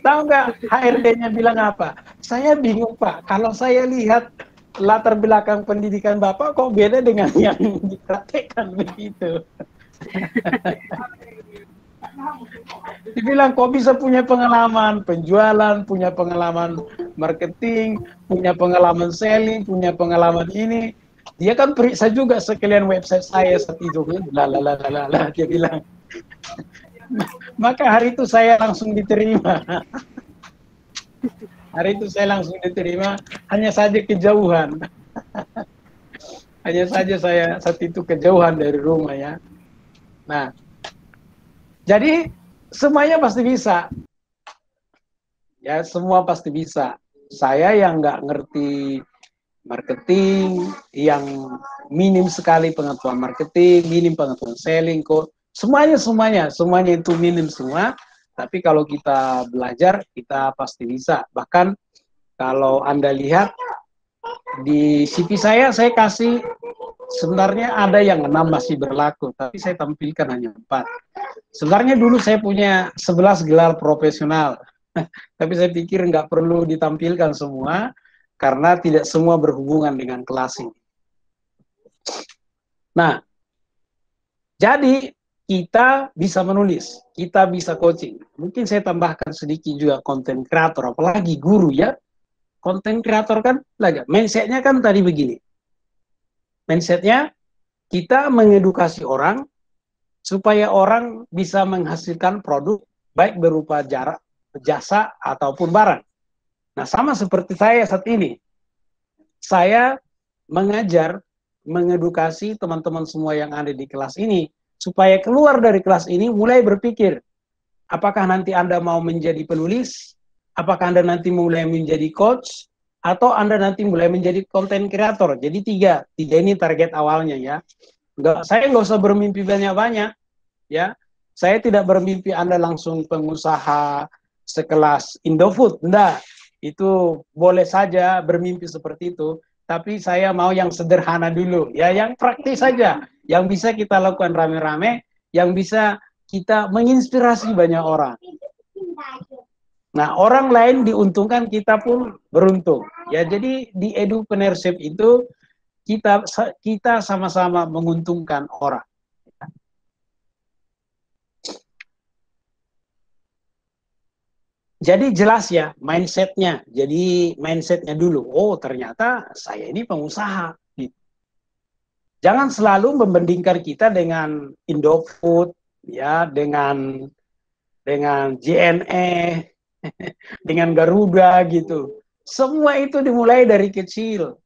Tahu nggak HRD-nya bilang apa? Saya bingung Pak. Kalau saya lihat latar belakang pendidikan Bapak kok beda dengan yang dipraktekkan begitu. Dibilang kok bisa punya pengalaman penjualan, punya pengalaman marketing, punya pengalaman selling, punya pengalaman ini. Dia kan periksa juga sekalian website saya saat itu. Lah, dia bilang. Maka hari itu saya langsung diterima. Hari itu saya langsung diterima, hanya saja kejauhan. Hanya saja saya saat itu kejauhan dari rumah ya. Nah, jadi semuanya pasti bisa. Ya, semua pasti bisa. Saya yang nggak ngerti marketing, yang minim sekali pengetahuan marketing, minim pengetahuan selling, kok semuanya itu minim semua. Tapi kalau kita belajar, kita pasti bisa. Bahkan kalau Anda lihat di CV saya kasih sebenarnya ada yang 6 masih berlaku, tapi saya tampilkan hanya 4. Sebenarnya dulu saya punya 11 gelar profesional, tapi saya pikir nggak perlu ditampilkan semua, karena tidak semua berhubungan dengan kelas ini. Nah, jadi kita bisa menulis, kita bisa coaching. Mungkin saya tambahkan sedikit juga konten kreator, apalagi guru ya. Konten kreator kan, mindsetnya kan tadi begini. Mindsetnya, kita mengedukasi orang, supaya orang bisa menghasilkan produk, baik berupa jasa ataupun barang. Nah, sama seperti saya saat ini. Saya mengajar, mengedukasi teman-teman semua yang ada di kelas ini, supaya keluar dari kelas ini mulai berpikir, apakah nanti Anda mau menjadi penulis, apakah Anda nanti mulai menjadi coach, atau Anda nanti mulai menjadi konten kreator. Jadi tiga ini target awalnya ya. Saya nggak usah bermimpi banyak-banyak, ya. Saya tidak bermimpi Anda langsung pengusaha sekelas Indofood, enggak. Itu boleh saja bermimpi seperti itu, tapi saya mau yang sederhana dulu, ya, yang praktis saja, yang bisa kita lakukan rame-rame, yang bisa kita menginspirasi banyak orang. Nah, orang lain diuntungkan, kita pun beruntung. Ya, jadi di Edupreneurship itu kita sama-sama menguntungkan orang. Jadi jelas ya mindsetnya. Jadi mindsetnya dulu. Oh, ternyata saya ini pengusaha. Gitu. Jangan selalu membandingkan kita dengan Indofood, ya, dengan JNE, dengan Garuda gitu. Semua itu dimulai dari kecil.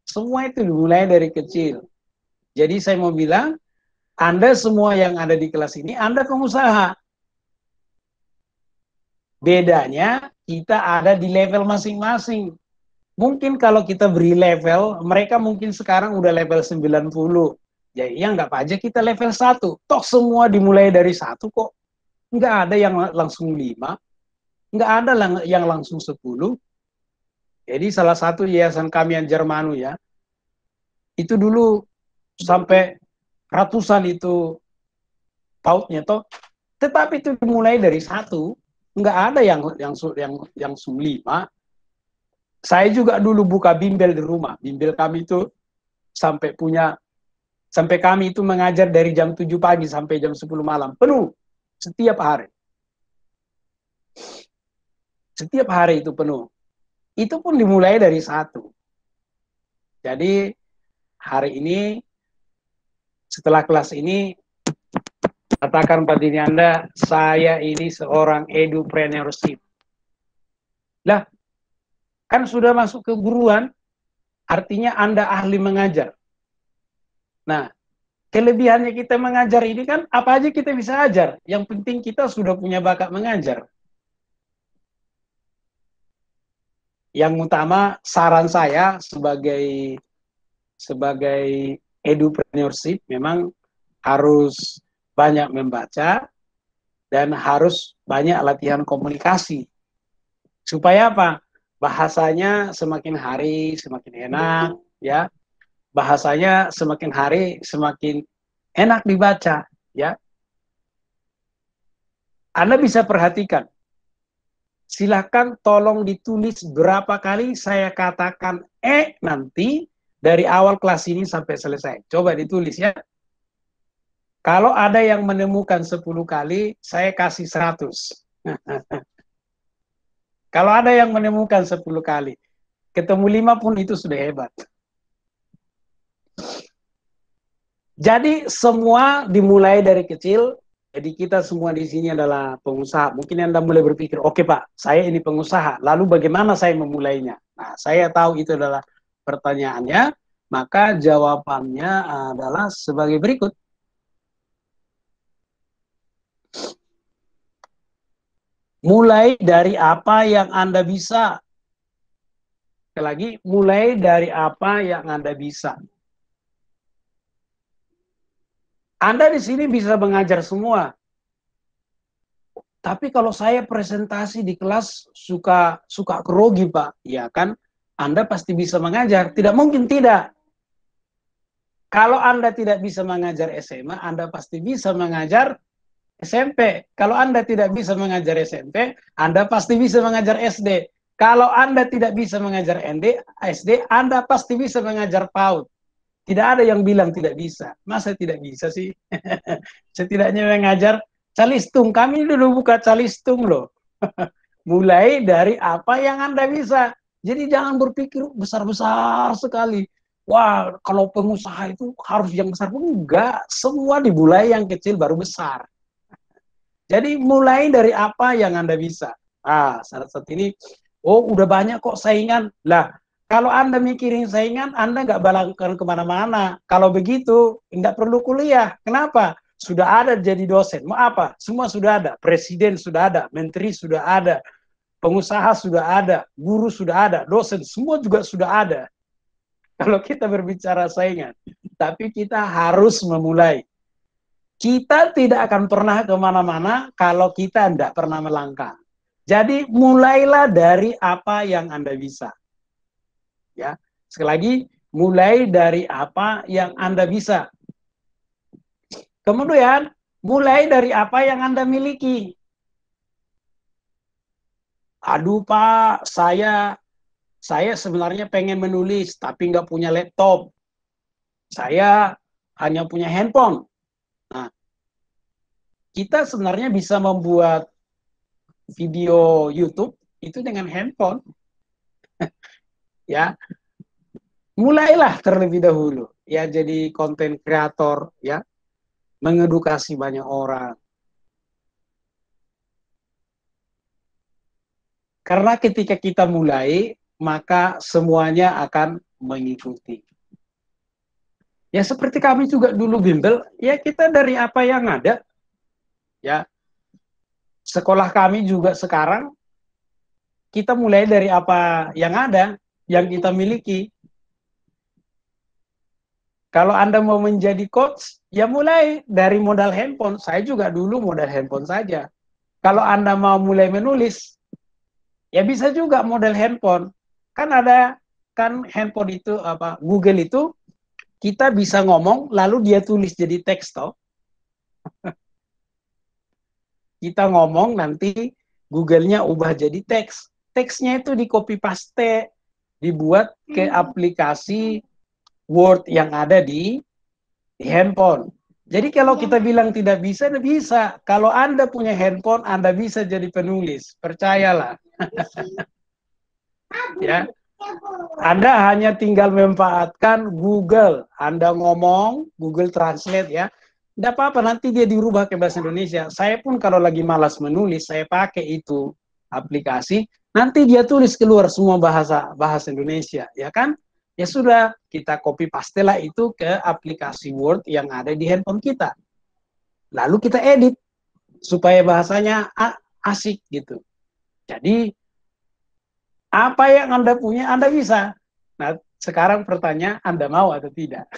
Semua itu dimulai dari kecil. Jadi saya mau bilang, Anda semua yang ada di kelas ini, Anda pengusaha. Bedanya kita ada di level masing-masing. Mungkin kalau kita beri level, mereka mungkin sekarang udah level 90. Jadi ya nggak apa aja kita level 1. Toh semua dimulai dari 1 kok. Nggak ada yang langsung 5. Nggak ada yang langsung 10. Jadi salah satu yayasan kami yang Jermanu ya, itu dulu sampai ratusan itu pautnya toh. Tetapi itu dimulai dari 1. Nggak ada yang 5. Saya juga dulu buka bimbel di rumah. Bimbel kami itu sampai kami itu mengajar dari jam 7 pagi sampai jam 10 malam. Penuh. Setiap hari. Setiap hari itu penuh. Itu pun dimulai dari 1. Jadi hari ini setelah kelas ini katakan pada diri Anda, saya ini seorang edupreneurship. Lah, kan sudah masuk ke guruan, artinya Anda ahli mengajar. Nah, kelebihannya kita mengajar ini kan apa aja kita bisa ajar. Yang penting kita sudah punya bakat mengajar. Yang utama saran saya sebagai edupreneurship memang harus banyak membaca dan harus banyak latihan komunikasi. Supaya apa? Bahasanya semakin hari semakin enak, ya. Bahasanya semakin hari semakin enak dibaca, ya. Anda bisa perhatikan. Silakan tolong ditulis berapa kali saya katakan nanti dari awal kelas ini sampai selesai. Coba ditulis ya. Kalau ada yang menemukan 10 kali, saya kasih 100. Kalau ada yang menemukan 10 kali, ketemu 5 pun itu sudah hebat. Jadi semua dimulai dari kecil. Jadi kita semua di sini adalah pengusaha. Mungkin Anda mulai berpikir, oke Pak, saya ini pengusaha. Lalu bagaimana saya memulainya? Nah, saya tahu itu adalah pertanyaannya. Maka jawabannya adalah sebagai berikut. Mulai dari apa yang Anda bisa. Sekali lagi, mulai dari apa yang Anda bisa. Anda di sini bisa mengajar semua. Tapi kalau saya presentasi di kelas suka grogi, Pak. Ya kan? Anda pasti bisa mengajar. Tidak mungkin tidak. Kalau Anda tidak bisa mengajar SMA, Anda pasti bisa mengajar SMP. Kalau Anda tidak bisa mengajar SMP, Anda pasti bisa mengajar SD. Kalau Anda tidak bisa mengajar SD, Anda pasti bisa mengajar PAUD. Tidak ada yang bilang tidak bisa. Masa tidak bisa sih? Setidaknya mengajar calistung. Kami dulu buka calistung loh. Mulai dari apa yang Anda bisa. Jadi jangan berpikir besar-besar sekali. Wah, kalau pengusaha itu harus yang besar. Enggak. Semua dimulai yang kecil baru besar. Jadi mulai dari apa yang Anda bisa. Saat ini, udah banyak kok saingan. Lah, kalau Anda mikirin saingan, Anda nggak balakan kemana-mana. Kalau begitu, nggak perlu kuliah. Kenapa? Sudah ada jadi dosen. Mau apa? Semua sudah ada. Presiden sudah ada. Menteri sudah ada. Pengusaha sudah ada. Guru sudah ada. Dosen semua juga sudah ada. Kalau kita berbicara saingan. Tapi kita harus memulai. Kita tidak akan pernah kemana-mana kalau kita tidak pernah melangkah. Jadi mulailah dari apa yang Anda bisa. Ya, sekali lagi, mulai dari apa yang Anda bisa. Kemudian, mulai dari apa yang Anda miliki. Aduh Pak, saya sebenarnya pengen menulis, tapi nggak punya laptop. Saya hanya punya handphone. Nah, kita sebenarnya bisa membuat video YouTube itu dengan handphone. Ya, mulailah terlebih dahulu ya jadi konten kreator ya, mengedukasi banyak orang. Karena ketika kita mulai, maka semuanya akan mengikuti. Ya seperti kami juga dulu bimbel, ya kita dari apa yang ada. Ya. Sekolah kami juga sekarang kita mulai dari apa yang ada, yang kita miliki. Kalau Anda mau menjadi coach, ya mulai dari modal handphone. Saya juga dulu modal handphone saja. Kalau Anda mau mulai menulis, ya bisa juga modal handphone. Kan ada, kan handphone itu, Google itu, kita bisa ngomong, lalu dia tulis jadi teks toh. Kita ngomong, nanti Google-nya ubah jadi teks. Teksnya itu di copy paste, dibuat ke aplikasi Word yang ada di handphone. Jadi kalau kita bilang tidak bisa, bisa. Kalau Anda punya handphone, Anda bisa jadi penulis. Percayalah. Ya. Anda hanya tinggal memanfaatkan Google. Anda ngomong, Google Translate ya. Tidak apa-apa, nanti dia dirubah ke bahasa Indonesia. Saya pun kalau lagi malas menulis, saya pakai itu aplikasi. Nanti dia tulis keluar semua bahasa Indonesia, ya kan? Ya sudah, kita copy paste lah itu ke aplikasi Word yang ada di handphone kita. Lalu kita edit supaya bahasanya asik gitu. Jadi apa yang Anda punya, Anda bisa. Nah, sekarang pertanyaan, Anda mau atau tidak?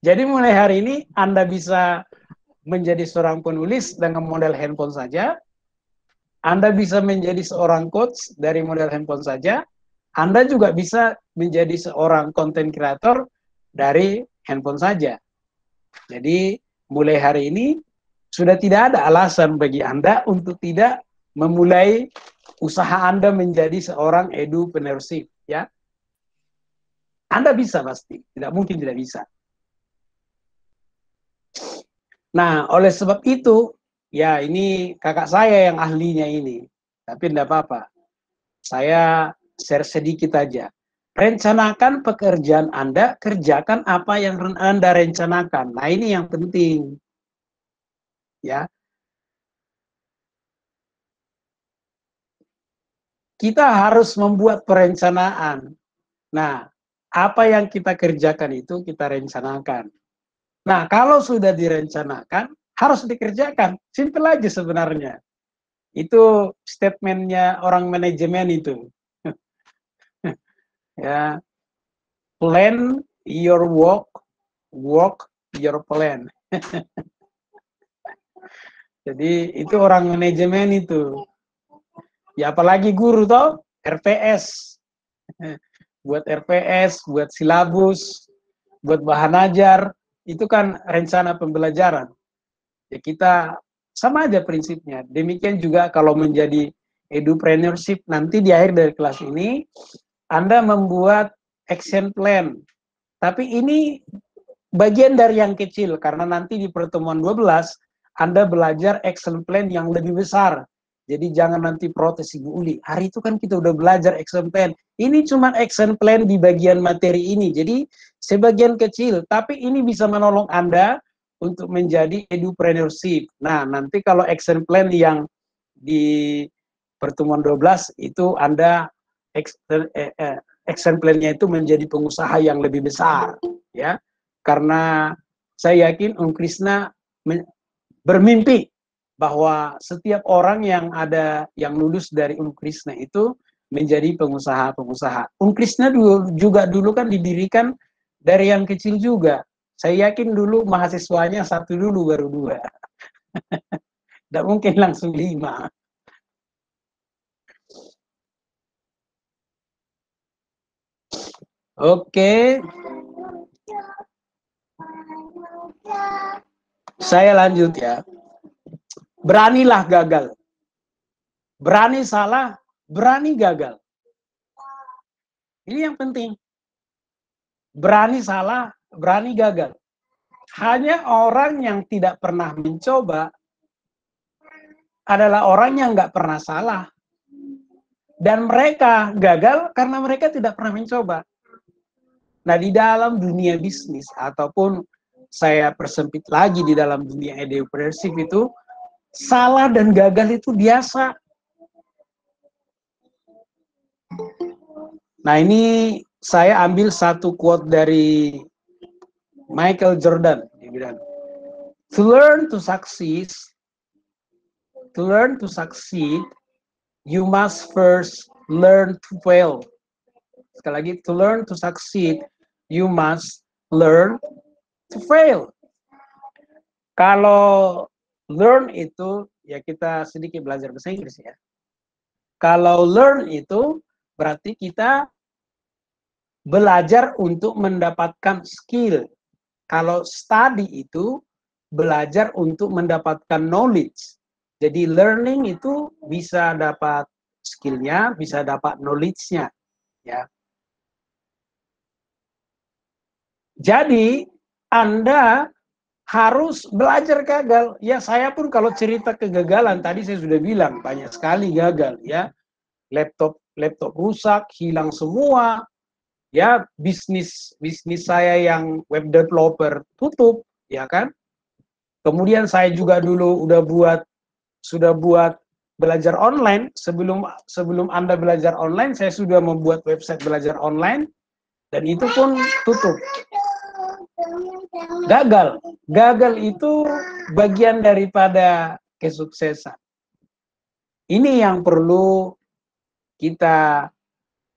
Jadi mulai hari ini, Anda bisa menjadi seorang penulis dengan model handphone saja. Anda bisa menjadi seorang coach dari model handphone saja. Anda juga bisa menjadi seorang content creator dari handphone saja. Jadi mulai hari ini, sudah tidak ada alasan bagi Anda untuk tidak memulai usaha Anda menjadi seorang edupreneurship, ya. Anda bisa pasti, tidak mungkin tidak bisa. Nah, oleh sebab itu, ya ini kakak saya yang ahlinya ini, tapi tidak apa-apa. Saya share sedikit aja. Rencanakan pekerjaan Anda, kerjakan apa yang Anda rencanakan. Nah, ini yang penting. Ya. Kita harus membuat perencanaan. Nah, apa yang kita kerjakan itu kita rencanakan. Nah, kalau sudah direncanakan, harus dikerjakan. Simple aja sebenarnya. Itu statementnya orang manajemen itu. Ya, plan your work, work your plan. Jadi itu orang manajemen itu. Ya apalagi guru toh, RPS. Buat RPS, buat silabus, buat bahan ajar, itu kan rencana pembelajaran. Ya kita sama aja prinsipnya. Demikian juga kalau menjadi edupreneurship, nanti di akhir dari kelas ini, Anda membuat action plan. Tapi ini bagian dari yang kecil, karena nanti di pertemuan 12, Anda belajar action plan yang lebih besar. Jadi jangan nanti protes Ibu Uli. Hari itu kan kita udah belajar action plan. Ini cuma action plan di bagian materi ini. Jadi sebagian kecil, tapi ini bisa menolong Anda untuk menjadi edupreneurship. Nah, nanti kalau action plan yang di pertemuan 12 itu Anda action plan-nya itu menjadi pengusaha yang lebih besar, ya. Karena saya yakin Om Krishna bermimpi bahwa setiap orang yang lulus dari Om Krishna itu menjadi pengusaha-pengusaha. Om Krishna dulu kan didirikan dari yang kecil juga. Saya yakin dulu mahasiswanya 1 dulu baru 2. Tidak mungkin langsung 5. Oke. Saya lanjut ya. Beranilah gagal. Berani salah, berani gagal. Ini yang penting. Berani salah, berani gagal. Hanya orang yang tidak pernah mencoba adalah orang yang nggak pernah salah. Dan mereka gagal karena mereka tidak pernah mencoba. Nah, di dalam dunia bisnis ataupun saya persempit lagi di dalam dunia edupreneurship itu, salah dan gagal itu biasa. Nah, ini saya ambil satu quote dari Michael Jordan. Dia bilang, to learn to succeed, you must first learn to fail. Sekali lagi, to learn to succeed, you must learn to fail. Kalau learn itu, ya kita sedikit belajar bahasa Inggris ya. Kalau learn itu berarti kita belajar untuk mendapatkan skill. Kalau study itu belajar untuk mendapatkan knowledge. Jadi learning itu bisa dapat skillnya, bisa dapat knowledge-nya. Ya. Jadi Anda harus belajar gagal. Ya, saya pun kalau cerita kegagalan, tadi saya sudah bilang banyak sekali gagal ya. Laptop laptop rusak, hilang semua. Ya, bisnis saya yang web developer tutup, ya kan? Kemudian saya juga dulu sudah buat belajar online. Sebelum Anda belajar online, saya sudah membuat website belajar online, dan itu pun tutup. Gagal itu bagian daripada kesuksesan. Ini yang perlu kita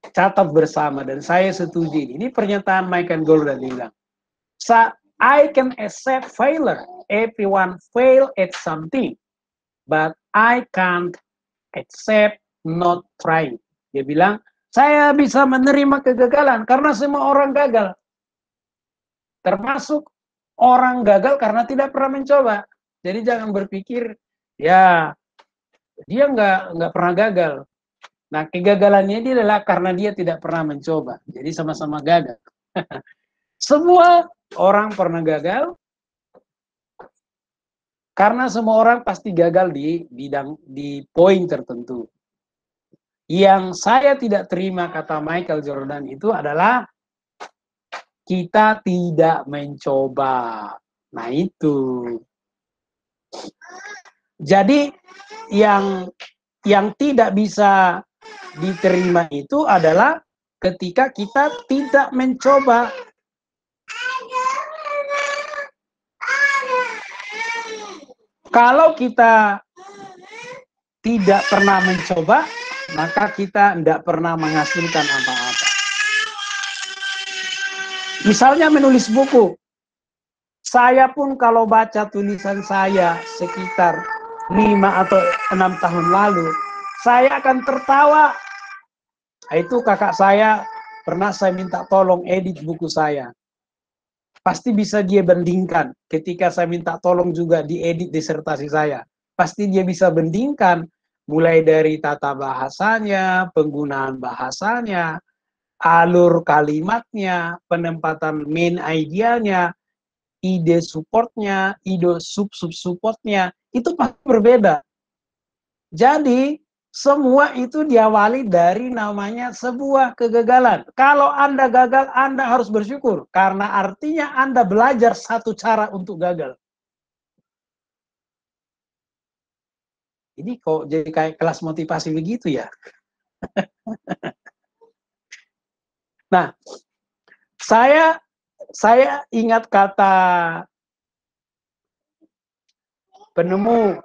catat bersama, dan saya setuju ini pernyataan Michael Jordan bilang, I can accept failure. Everyone fail at something, but I can't accept not trying. Dia bilang, saya bisa menerima kegagalan karena semua orang gagal. Termasuk orang gagal karena tidak pernah mencoba. Jadi jangan berpikir, ya dia nggak pernah gagal. Nah, kegagalannya dia adalah karena dia tidak pernah mencoba. Jadi sama-sama gagal. Semua orang pernah gagal, karena semua orang pasti gagal di poin tertentu. Yang saya tidak terima kata Michael Jordan itu adalah kita tidak mencoba. Nah itu. Jadi yang tidak bisa diterima itu adalah ketika kita tidak mencoba. Kalau kita tidak pernah mencoba, maka kita tidak pernah menghasilkan apa-apa. Misalnya menulis buku. Saya pun kalau baca tulisan saya sekitar 5 atau 6 tahun lalu, saya akan tertawa. Itu kakak saya pernah saya minta tolong edit buku saya. Pasti bisa dia bandingkan ketika saya minta tolong juga diedit disertasi saya. Pasti dia bisa bandingkan mulai dari tata bahasanya, penggunaan bahasanya, alur kalimatnya, penempatan main idenya, ide supportnya, ide sub-supportnya, itu pasti berbeda. Jadi semua itu diawali dari namanya sebuah kegagalan. Kalau Anda gagal, Anda harus bersyukur. Karena artinya Anda belajar satu cara untuk gagal. Ini kok jadi kayak kelas motivasi begitu ya? Nah, saya ingat kata penemu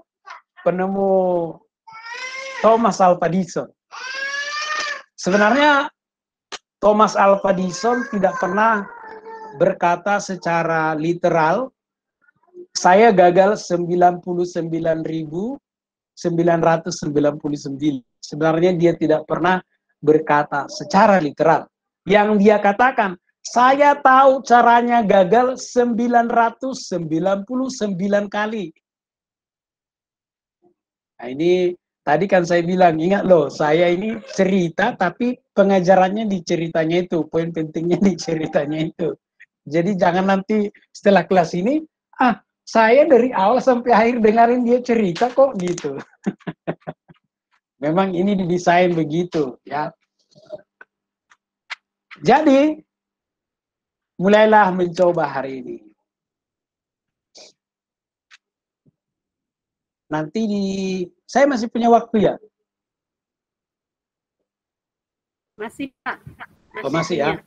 Thomas Alva Edison. Sebenarnya Thomas Alva Edison tidak pernah berkata secara literal, saya gagal 99.999. Sebenarnya dia tidak pernah berkata secara literal. Yang dia katakan, saya tahu caranya gagal 999 kali. Nah ini tadi kan saya bilang, ingat loh, saya ini cerita tapi pengajarannya di ceritanya itu, poin pentingnya di ceritanya itu. Jadi jangan nanti setelah kelas ini, saya dari awal sampai akhir dengerin dia cerita kok gitu. Memang ini didesain begitu ya. Jadi mulailah mencoba hari ini. Nanti saya masih punya waktu ya? Masih Pak. Masih ya?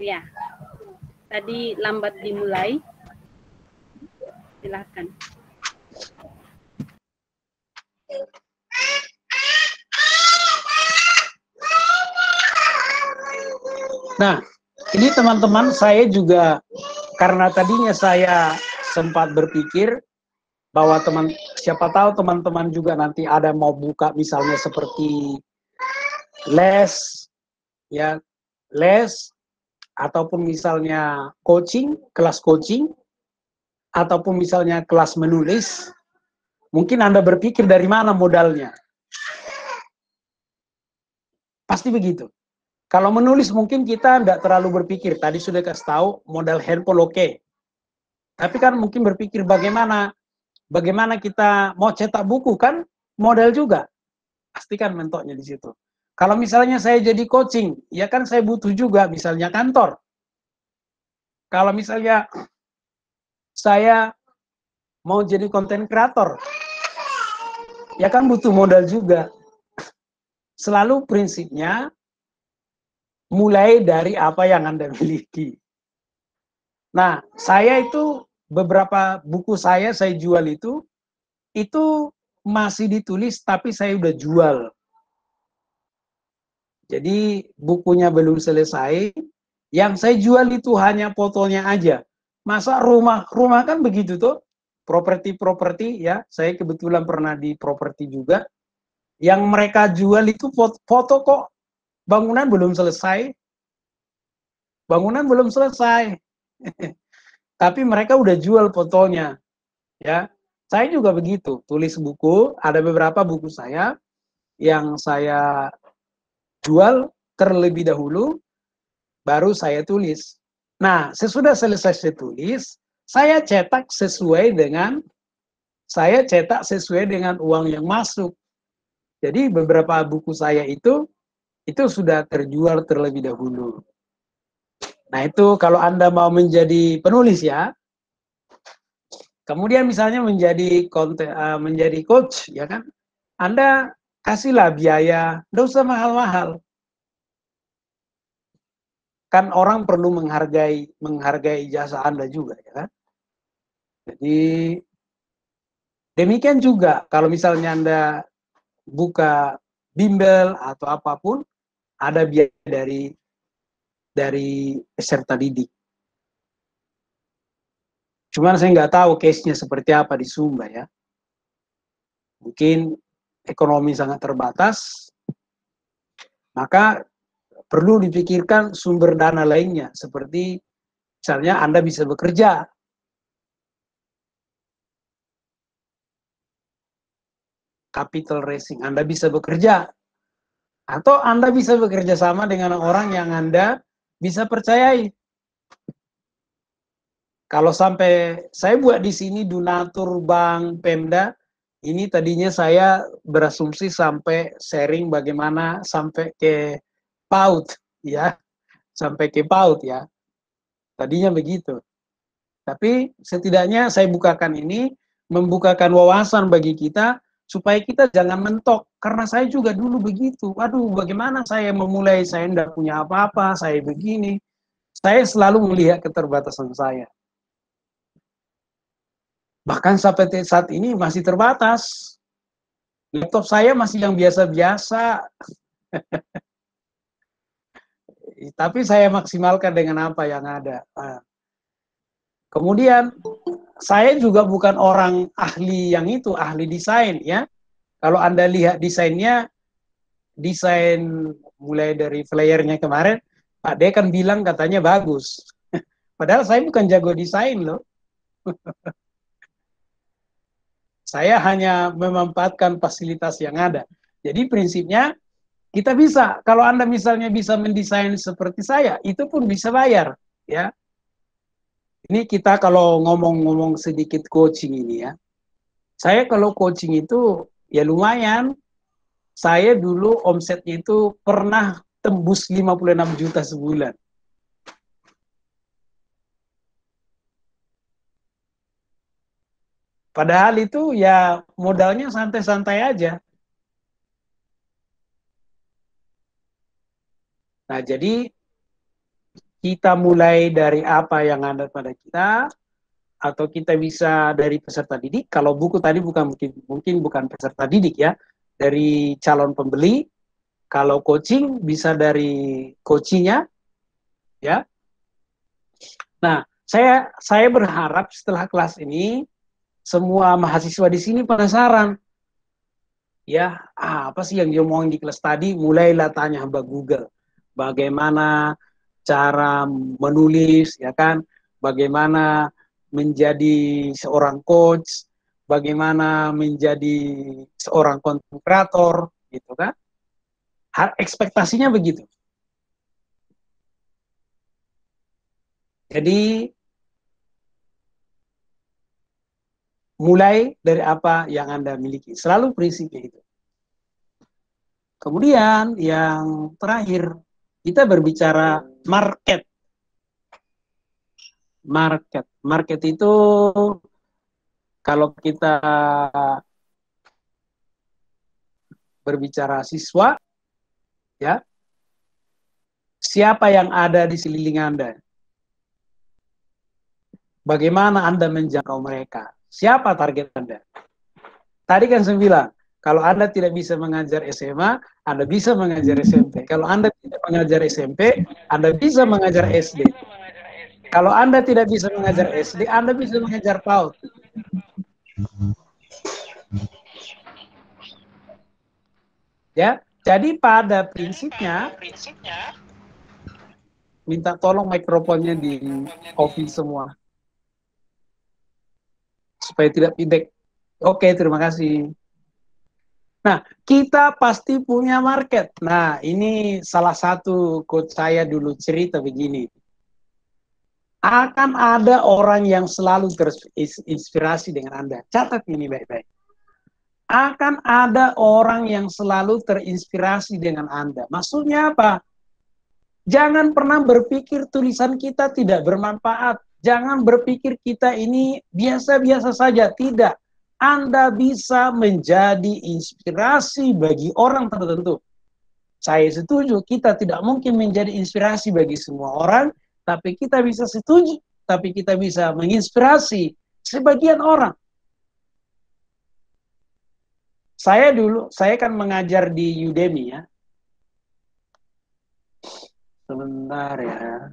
Ya. Tadi lambat dimulai. Silakan. Nah, ini teman-teman, saya juga karena tadinya saya sempat berpikir bahwa siapa tahu teman-teman juga nanti ada mau buka misalnya seperti les, ya, les, ataupun misalnya coaching, kelas coaching, ataupun misalnya kelas menulis. Mungkin Anda berpikir dari mana modalnya? Pasti begitu. Kalau menulis mungkin kita tidak terlalu berpikir. Tadi sudah kasih tahu modal handphone oke. Tapi kan mungkin berpikir bagaimana kita mau cetak buku kan modal juga. Pasti kan mentoknya di situ. Kalau misalnya saya jadi coaching, ya kan saya butuh juga misalnya kantor. Kalau misalnya saya mau jadi konten kreator, ya kan butuh modal juga. Selalu prinsipnya mulai dari apa yang Anda miliki. Nah, saya itu beberapa buku saya jual itu masih ditulis tapi saya udah jual. Jadi bukunya belum selesai, yang saya jual itu hanya fotonya aja. Masa rumah kan begitu tuh, properti ya, saya kebetulan pernah di properti juga. Yang mereka jual itu foto kok, bangunan belum selesai. Bangunan belum selesai. Tapi mereka udah jual fotonya. Ya, saya juga begitu, tulis buku, ada beberapa buku saya yang saya jual terlebih dahulu, baru saya tulis. Nah, sesudah selesai saya tulis, saya cetak sesuai dengan uang yang masuk. Jadi beberapa buku saya itu sudah terjual terlebih dahulu. Nah, itu kalau Anda mau menjadi penulis ya. Kemudian misalnya menjadi coach, ya kan? Anda kasihlah biaya, nggak usah mahal-mahal. Kan orang perlu menghargai jasa Anda juga, ya kan? Jadi demikian juga kalau misalnya Anda buka bimbel atau apapun, ada biaya dari peserta didik. Cuman saya nggak tahu case-nya seperti apa di Sumba ya. Mungkin ekonomi sangat terbatas, maka perlu dipikirkan sumber dana lainnya, seperti misalnya Anda bisa bekerja. Capital raising, Anda bisa bekerja. Atau Anda bisa bekerja sama dengan orang yang Anda bisa percayai. Kalau sampai saya buat di sini donatur bank, Pemda, ini tadinya saya berasumsi sampai sharing bagaimana sampai ke PAUD, ya, sampai ke PAUD ya. Tadinya begitu. Tapi setidaknya saya bukakan ini, membukakan wawasan bagi kita, supaya kita jangan mentok. Karena saya juga dulu begitu. Waduh, bagaimana saya memulai, saya tidak punya apa-apa, saya begini. Saya selalu melihat keterbatasan saya. Bahkan sampai saat ini masih terbatas. Laptop saya masih yang biasa-biasa. Tapi saya maksimalkan dengan apa yang ada. Kemudian, saya juga bukan orang ahli yang itu, ahli desain ya. Kalau Anda lihat desainnya, desain mulai dari flyernya kemarin, Pak Dekan bilang katanya bagus. Padahal saya bukan jago desain loh. Saya hanya memanfaatkan fasilitas yang ada. Jadi prinsipnya kita bisa, kalau Anda misalnya bisa mendesain seperti saya, itu pun bisa bayar, ya. Ini kita kalau ngomong-ngomong sedikit coaching ini ya. Saya kalau coaching itu ya lumayan. Saya dulu omsetnya itu pernah tembus 56 juta sebulan. Padahal itu ya modalnya santai-santai aja. Nah, jadi kita mulai dari apa yang ada pada kita, atau kita bisa dari peserta didik. Kalau buku tadi mungkin bukan peserta didik ya, dari calon pembeli. Kalau coaching bisa dari coachingnya, ya. Nah, saya berharap setelah kelas ini semua mahasiswa di sini penasaran. Ya, apa sih yang dia omongin di kelas tadi? Mulailah tanya Mbak Google. Bagaimana cara menulis, ya kan? Bagaimana menjadi seorang coach, bagaimana menjadi seorang content creator, gitu kan? Ekspektasinya begitu. Jadi mulai dari apa yang Anda miliki. Selalu prinsipnya itu. Kemudian yang terakhir, kita berbicara market. Market itu kalau kita berbicara siswa, ya, siapa yang ada di sekeliling Anda? Bagaimana Anda menjangkau mereka? Siapa target Anda? Tadi kan saya bilang, kalau Anda tidak bisa mengajar SMA, Anda bisa mengajar SMP. Kalau Anda tidak mengajar SMP, Anda bisa mengajar SD. Kalau Anda tidak bisa mengajar SD, Anda bisa mengajar PAUD. Ya, jadi pada prinsipnya, minta tolong mikrofonnya di off semua supaya tidak feedback. Oke, terima kasih. Nah, kita pasti punya market. Nah, ini salah satu quote saya dulu cerita begini. Akan ada orang yang selalu terinspirasi dengan Anda. Catat ini baik-baik. Akan ada orang yang selalu terinspirasi dengan Anda. Maksudnya apa? Jangan pernah berpikir tulisan kita tidak bermanfaat. Jangan berpikir kita ini biasa-biasa saja. Tidak. Anda bisa menjadi inspirasi bagi orang tertentu. Saya setuju, kita tidak mungkin menjadi inspirasi bagi semua orang, tapi kita bisa setuju, tapi kita bisa menginspirasi sebagian orang. Saya kan mengajar di Udemy ya. Sebentar ya.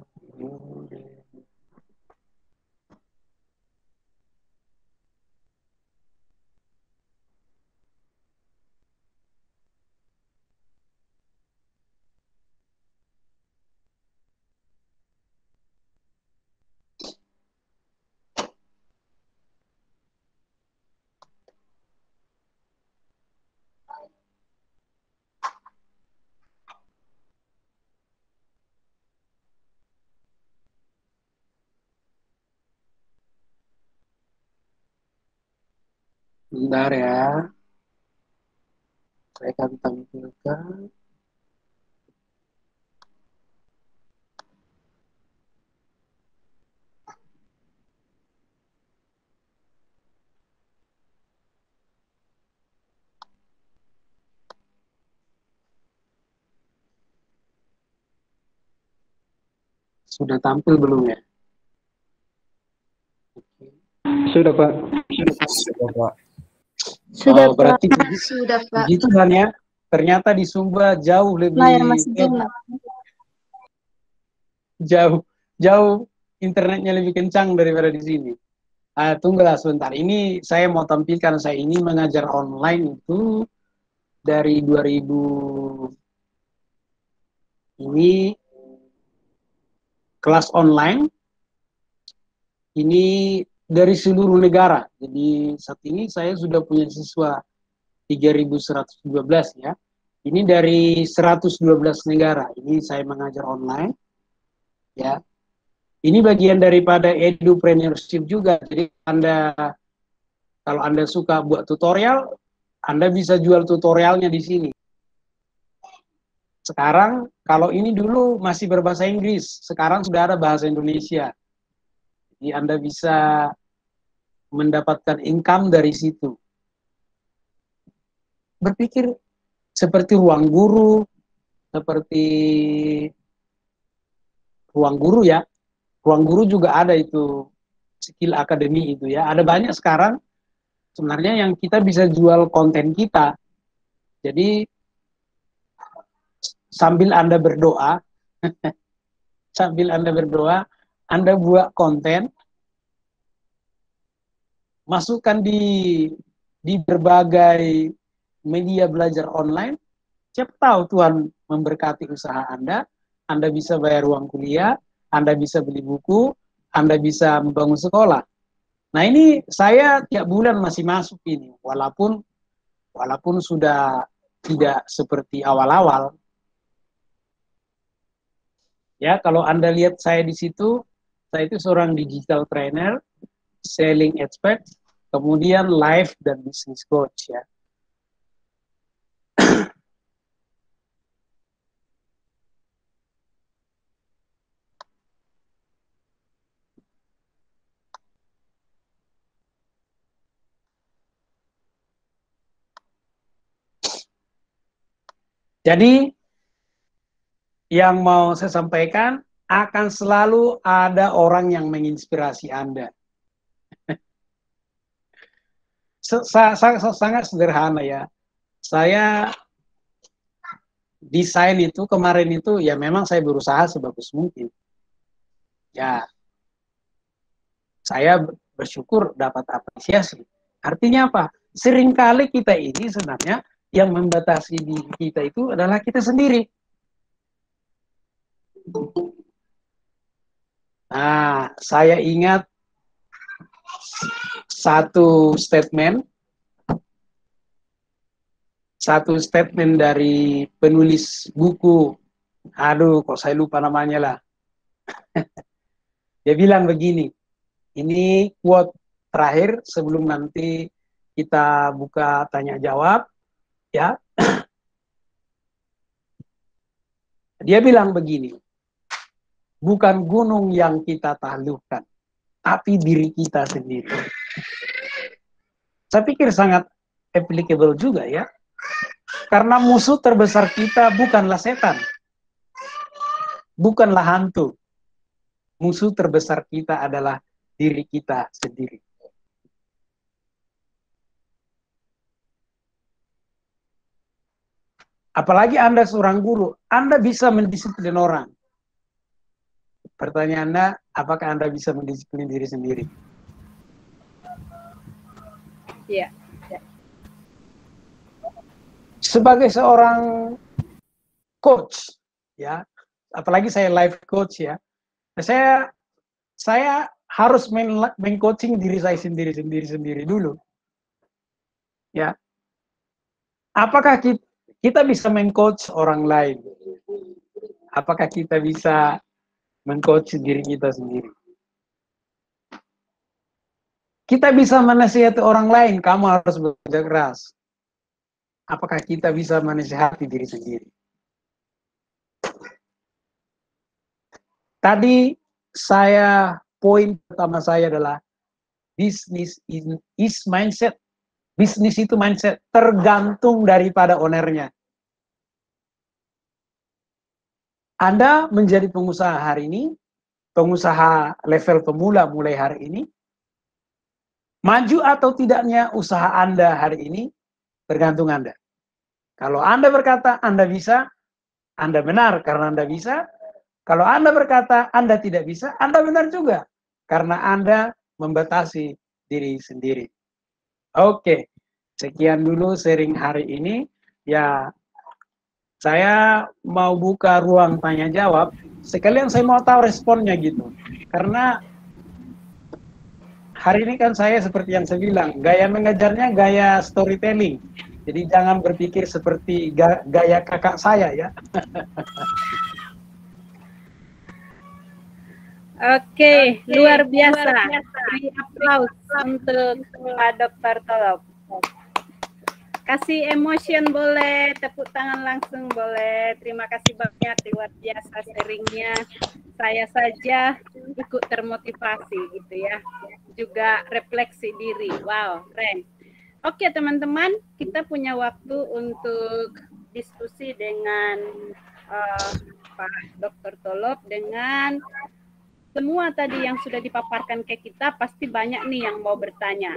Bentar ya. Saya akan tampilkan. Sudah tampil belum ya? Sudah, Pak. Sudah, Pak. Sudah, Oh, berarti Pak. Sudah, Pak. begitu kan ya. Ternyata di Sumba jauh lebih Layar masih jelek. jauh internetnya lebih kencang daripada di sini. Tunggulah sebentar. Ini saya mau tampilkan, saya ini mengajar online itu dari 2000. Ini kelas online. Ini dari seluruh negara. Jadi saat ini saya sudah punya siswa 3.112 ya. Ini dari 112 negara. Ini saya mengajar online. Ya. Ini bagian daripada edupreneurship juga. Jadi kalau Anda suka buat tutorial, Anda bisa jual tutorialnya di sini. Sekarang kalau ini dulu masih berbahasa Inggris, sekarang sudah ada bahasa Indonesia. Jadi Anda bisa mendapatkan income dari situ. Berpikir seperti ruang guru ya. Ruang guru juga ada itu, skill academy itu ya. Ada banyak sekarang sebenarnya yang kita bisa jual konten kita. Jadi sambil Anda berdoa, Anda buat konten, masukkan di berbagai media belajar online. Siapa tahu Tuhan memberkati usaha Anda bisa bayar uang kuliah, Anda bisa beli buku, Anda bisa membangun sekolah. Nah ini saya tiap bulan masih masuk ini, walaupun sudah tidak seperti awal-awal. Ya, kalau Anda lihat saya di situ, saya itu seorang digital trainer, selling expert, kemudian life dan business coach ya. Jadi yang mau saya sampaikan, akan selalu ada orang yang menginspirasi Anda. Sangat sederhana ya. Saya desain itu kemarin itu ya memang saya berusaha sebagus mungkin. Ya, saya bersyukur dapat apresiasi. Artinya apa? Seringkali kita ini sebenarnya yang membatasi diri kita itu adalah kita sendiri. Nah, saya ingat satu statement dari penulis buku, aduh kok saya lupa namanya lah. Dia bilang begini, ini quote terakhir sebelum nanti kita buka tanya jawab, ya. Dia bilang begini, bukan gunung yang kita taklukkan, tapi diri kita sendiri. Saya pikir sangat applicable juga ya. Karena musuh terbesar kita bukanlah setan. Bukanlah hantu. Musuh terbesar kita adalah diri kita sendiri. Apalagi Anda seorang guru, Anda bisa mendisiplin orang. Pertanyaan Anda, apakah Anda bisa mendisiplin diri sendiri? Iya. Sebagai seorang coach, ya, apalagi saya life coach ya, saya harus meng-coaching diri saya sendiri dulu. Ya. Apakah kita bisa meng-coach orang lain? Apakah kita bisa meng-coach diri kita sendiri? Kita bisa menasihati orang lain, kamu harus bekerja keras. Apakah kita bisa menasihati diri sendiri? Tadi poin pertama saya adalah business is mindset. Bisnis itu mindset, tergantung daripada ownernya. Anda menjadi pengusaha hari ini, pengusaha level pemula mulai hari ini, maju atau tidaknya usaha Anda hari ini, tergantung Anda. Kalau Anda berkata Anda bisa, Anda benar karena Anda bisa. Kalau Anda berkata Anda tidak bisa, Anda benar juga. Karena Anda membatasi diri sendiri. Oke, sekian dulu sharing hari ini. Ya, saya mau buka ruang tanya jawab. Sekalian saya mau tahu responnya gitu. Karena hari ini kan saya seperti yang saya bilang, gaya mengajarnya gaya storytelling. Jadi jangan berpikir seperti gaya kakak saya ya. Oke, luar biasa. Beri aplaus untuk Pak Dr. Tolop. Kasih emotion boleh, tepuk tangan langsung boleh. Terima kasih banyak, luar biasa sharingnya. Saya saja ikut termotivasi gitu ya. Juga refleksi diri. Wow, keren. Oke teman-teman, kita punya waktu untuk diskusi dengan Pak Dr. Tolop dengan semua tadi yang sudah dipaparkan ke kita, pasti banyak nih yang mau bertanya.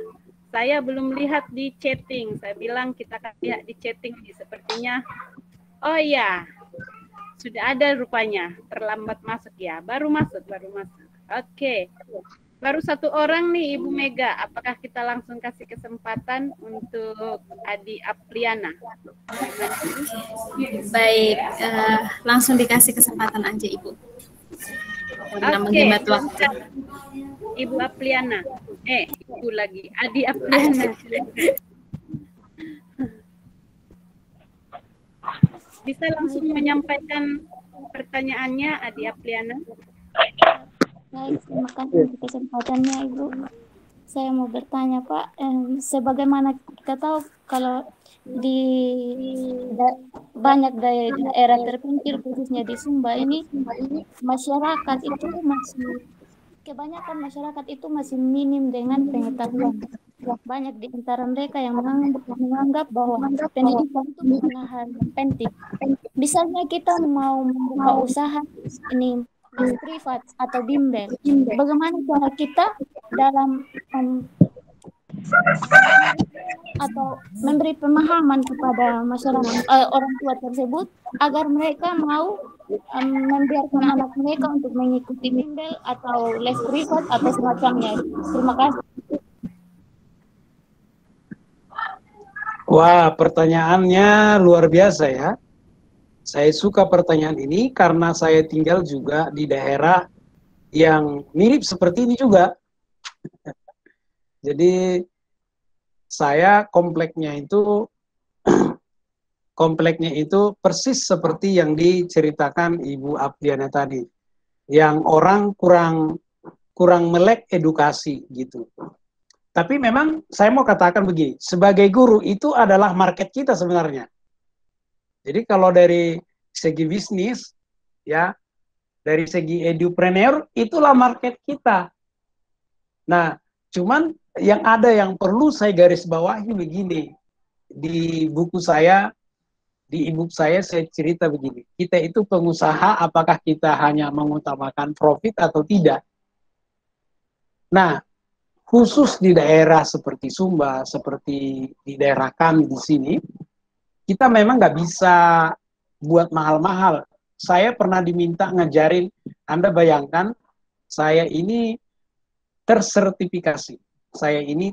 Saya belum lihat di chatting. Saya bilang kita akan lihat di chatting nih. Sepertinya, oh ya, sudah ada rupanya. Terlambat masuk ya. Baru masuk. Oke. Baru satu orang nih, Ibu Mega. Apakah kita langsung kasih kesempatan untuk Adi Apriana? Baik, langsung dikasih kesempatan aja Ibu. Karena menghemat waktu. Ibu Apriana. Ibu lagi. Adi Apriana. Bisa langsung menyampaikan pertanyaannya, Adi Apriana? Baik, terima kasih untuk kesempatannya Ibu. Saya mau bertanya Pak, sebagaimana kita tahu kalau di banyak daerah terpencil khususnya di Sumba ini masyarakat itu kebanyakan masyarakat itu masih minim dengan pengetahuan banyak di antara mereka yang menganggap bahwa pendidikan itu bukan hal yang penting. Misalnya kita mau membuka usaha ini privat atau bimbel, bagaimana cara kita dalam atau memberi pemahaman kepada masyarakat orang tua tersebut agar mereka mau membiarkan anak mereka untuk mengikuti bimbel atau les privat atau semacamnya. Terima kasih. Wah, pertanyaannya luar biasa ya. Saya suka pertanyaan ini karena saya tinggal juga di daerah yang mirip seperti ini juga. Jadi saya kompleknya itu persis seperti yang diceritakan Ibu Apdiana tadi. Yang orang kurang melek edukasi gitu. Tapi memang saya mau katakan begini, sebagai guru itu adalah market kita sebenarnya. Jadi kalau dari segi bisnis, ya, dari segi edupreneur, itulah market kita. Nah, cuman yang ada yang perlu saya garis bawahi begini, di buku saya, di e-book saya cerita begini, kita itu pengusaha apakah kita hanya mengutamakan profit atau tidak? Nah, khusus di daerah seperti Sumba, seperti di daerah kami di sini, kita memang nggak bisa buat mahal-mahal. Saya pernah diminta ngajarin, Anda bayangkan, saya ini tersertifikasi. Saya ini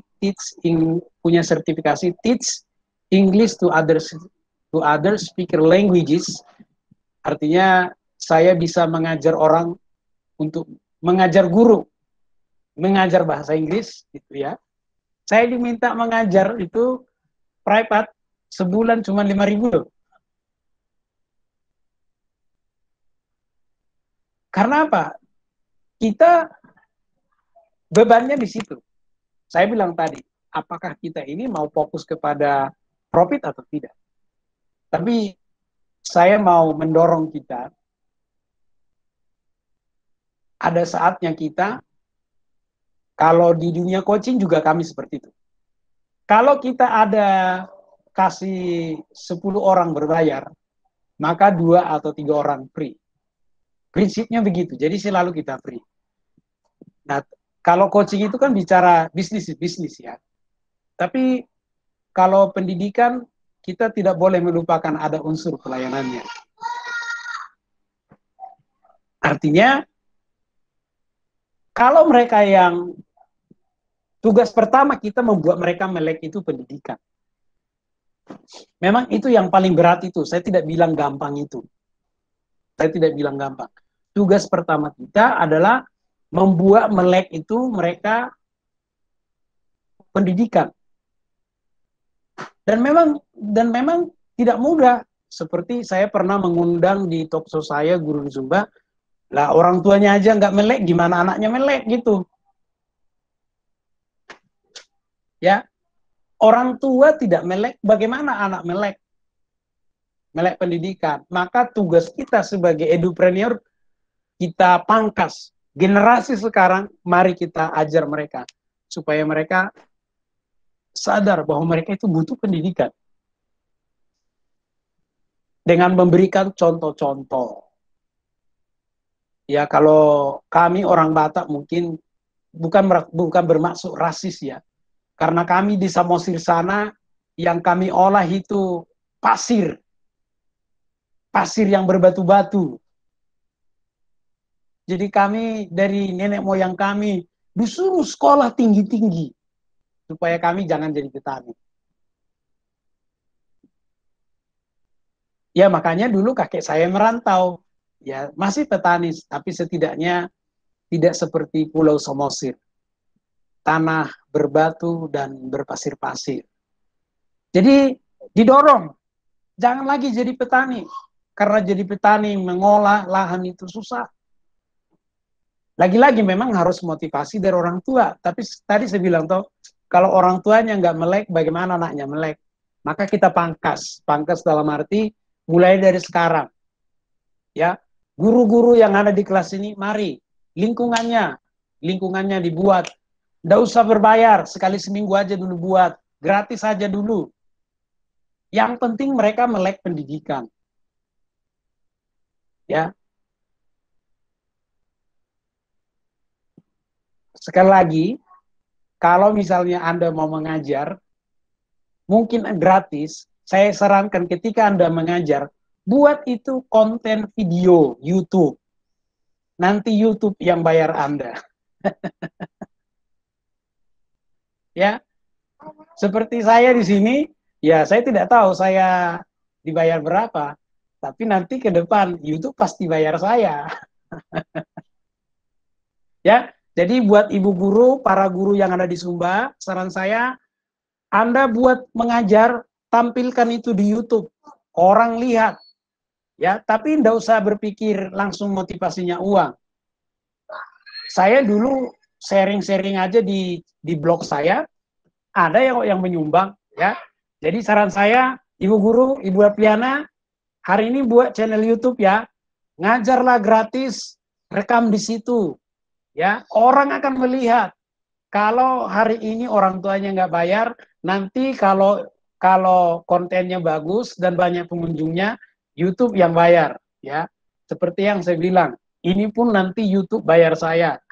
punya sertifikasi teach English to other speaker languages. Artinya saya bisa mengajar orang untuk mengajar guru, mengajar bahasa Inggris gitu ya. Saya diminta mengajar itu private sebulan cuma 5.000 loh. Karena apa? Kita bebannya di situ. Saya bilang tadi, apakah kita ini mau fokus kepada profit atau tidak? Tapi saya mau mendorong kita, ada saatnya kita, kalau di dunia coaching juga kami seperti itu. Kalau kita ada kasih 10 orang berbayar, maka 2 atau 3 orang free. Prinsipnya begitu, jadi selalu kita free. Nah, kalau coaching itu kan bicara bisnis ya. Tapi kalau pendidikan, kita tidak boleh melupakan ada unsur pelayanannya. Artinya, kalau mereka yang tugas pertama kita membuat mereka melek itu pendidikan. Memang itu yang paling berat itu. Saya tidak bilang gampang itu. Saya tidak bilang gampang. Tugas pertama kita adalah membuat melek itu mereka pendidikan. Dan memang tidak mudah. Seperti saya pernah mengundang di talk show saya Guru Zumba, lah orang tuanya aja nggak melek, gimana anaknya melek gitu. Ya, orang tua tidak melek, bagaimana anak melek? Melek pendidikan. Maka tugas kita sebagai edupreneur, kita pangkas. Generasi sekarang, mari kita ajar mereka. Supaya mereka sadar bahwa mereka itu butuh pendidikan. Dengan memberikan contoh-contoh. Ya, kalau kami orang Batak mungkin bukan bermaksud rasis ya. Karena kami di Samosir sana, yang kami olah itu pasir. Pasir yang berbatu-batu. Jadi kami dari nenek moyang kami disuruh sekolah tinggi-tinggi. Supaya kami jangan jadi petani. Ya makanya dulu kakek saya merantau. Ya masih petani, tapi setidaknya tidak seperti Pulau Samosir. Tanah berbatu dan berpasir-pasir. Jadi didorong. Jangan lagi jadi petani. Karena jadi petani mengolah lahan itu susah. Lagi-lagi memang harus motivasi dari orang tua. Tapi tadi saya bilang toh, kalau orang tuanya nggak melek, bagaimana anaknya melek? Maka kita pangkas. Pangkas dalam arti mulai dari sekarang. Ya, guru-guru yang ada di kelas ini, mari lingkungannya dibuat Nggak usah berbayar, sekali seminggu aja dulu buat, gratis aja dulu. Yang penting mereka melek pendidikan. Ya. Sekali lagi, kalau misalnya Anda mau mengajar, mungkin gratis, saya sarankan ketika Anda mengajar, buat itu konten video YouTube. Nanti YouTube yang bayar Anda. Ya, seperti saya di sini, ya saya tidak tahu saya dibayar berapa, tapi nanti ke depan YouTube pasti bayar saya. Ya, jadi buat ibu guru, para guru yang ada di Sumba, saran saya, Anda buat mengajar, tampilkan itu di YouTube. Orang lihat. Ya, tapi tidak usah berpikir langsung motivasinya uang. Saya dulu sharing-sharing aja di blog saya, ada yang menyumbang, ya. Jadi saran saya, ibu guru, ibu Apriana, hari ini buat channel YouTube ya, ngajarlah gratis, rekam di situ, ya. Orang akan melihat. Kalau hari ini orang tuanya nggak bayar, nanti kalau kontennya bagus dan banyak pengunjungnya, YouTube yang bayar, ya. Seperti yang saya bilang, ini pun nanti YouTube bayar saya.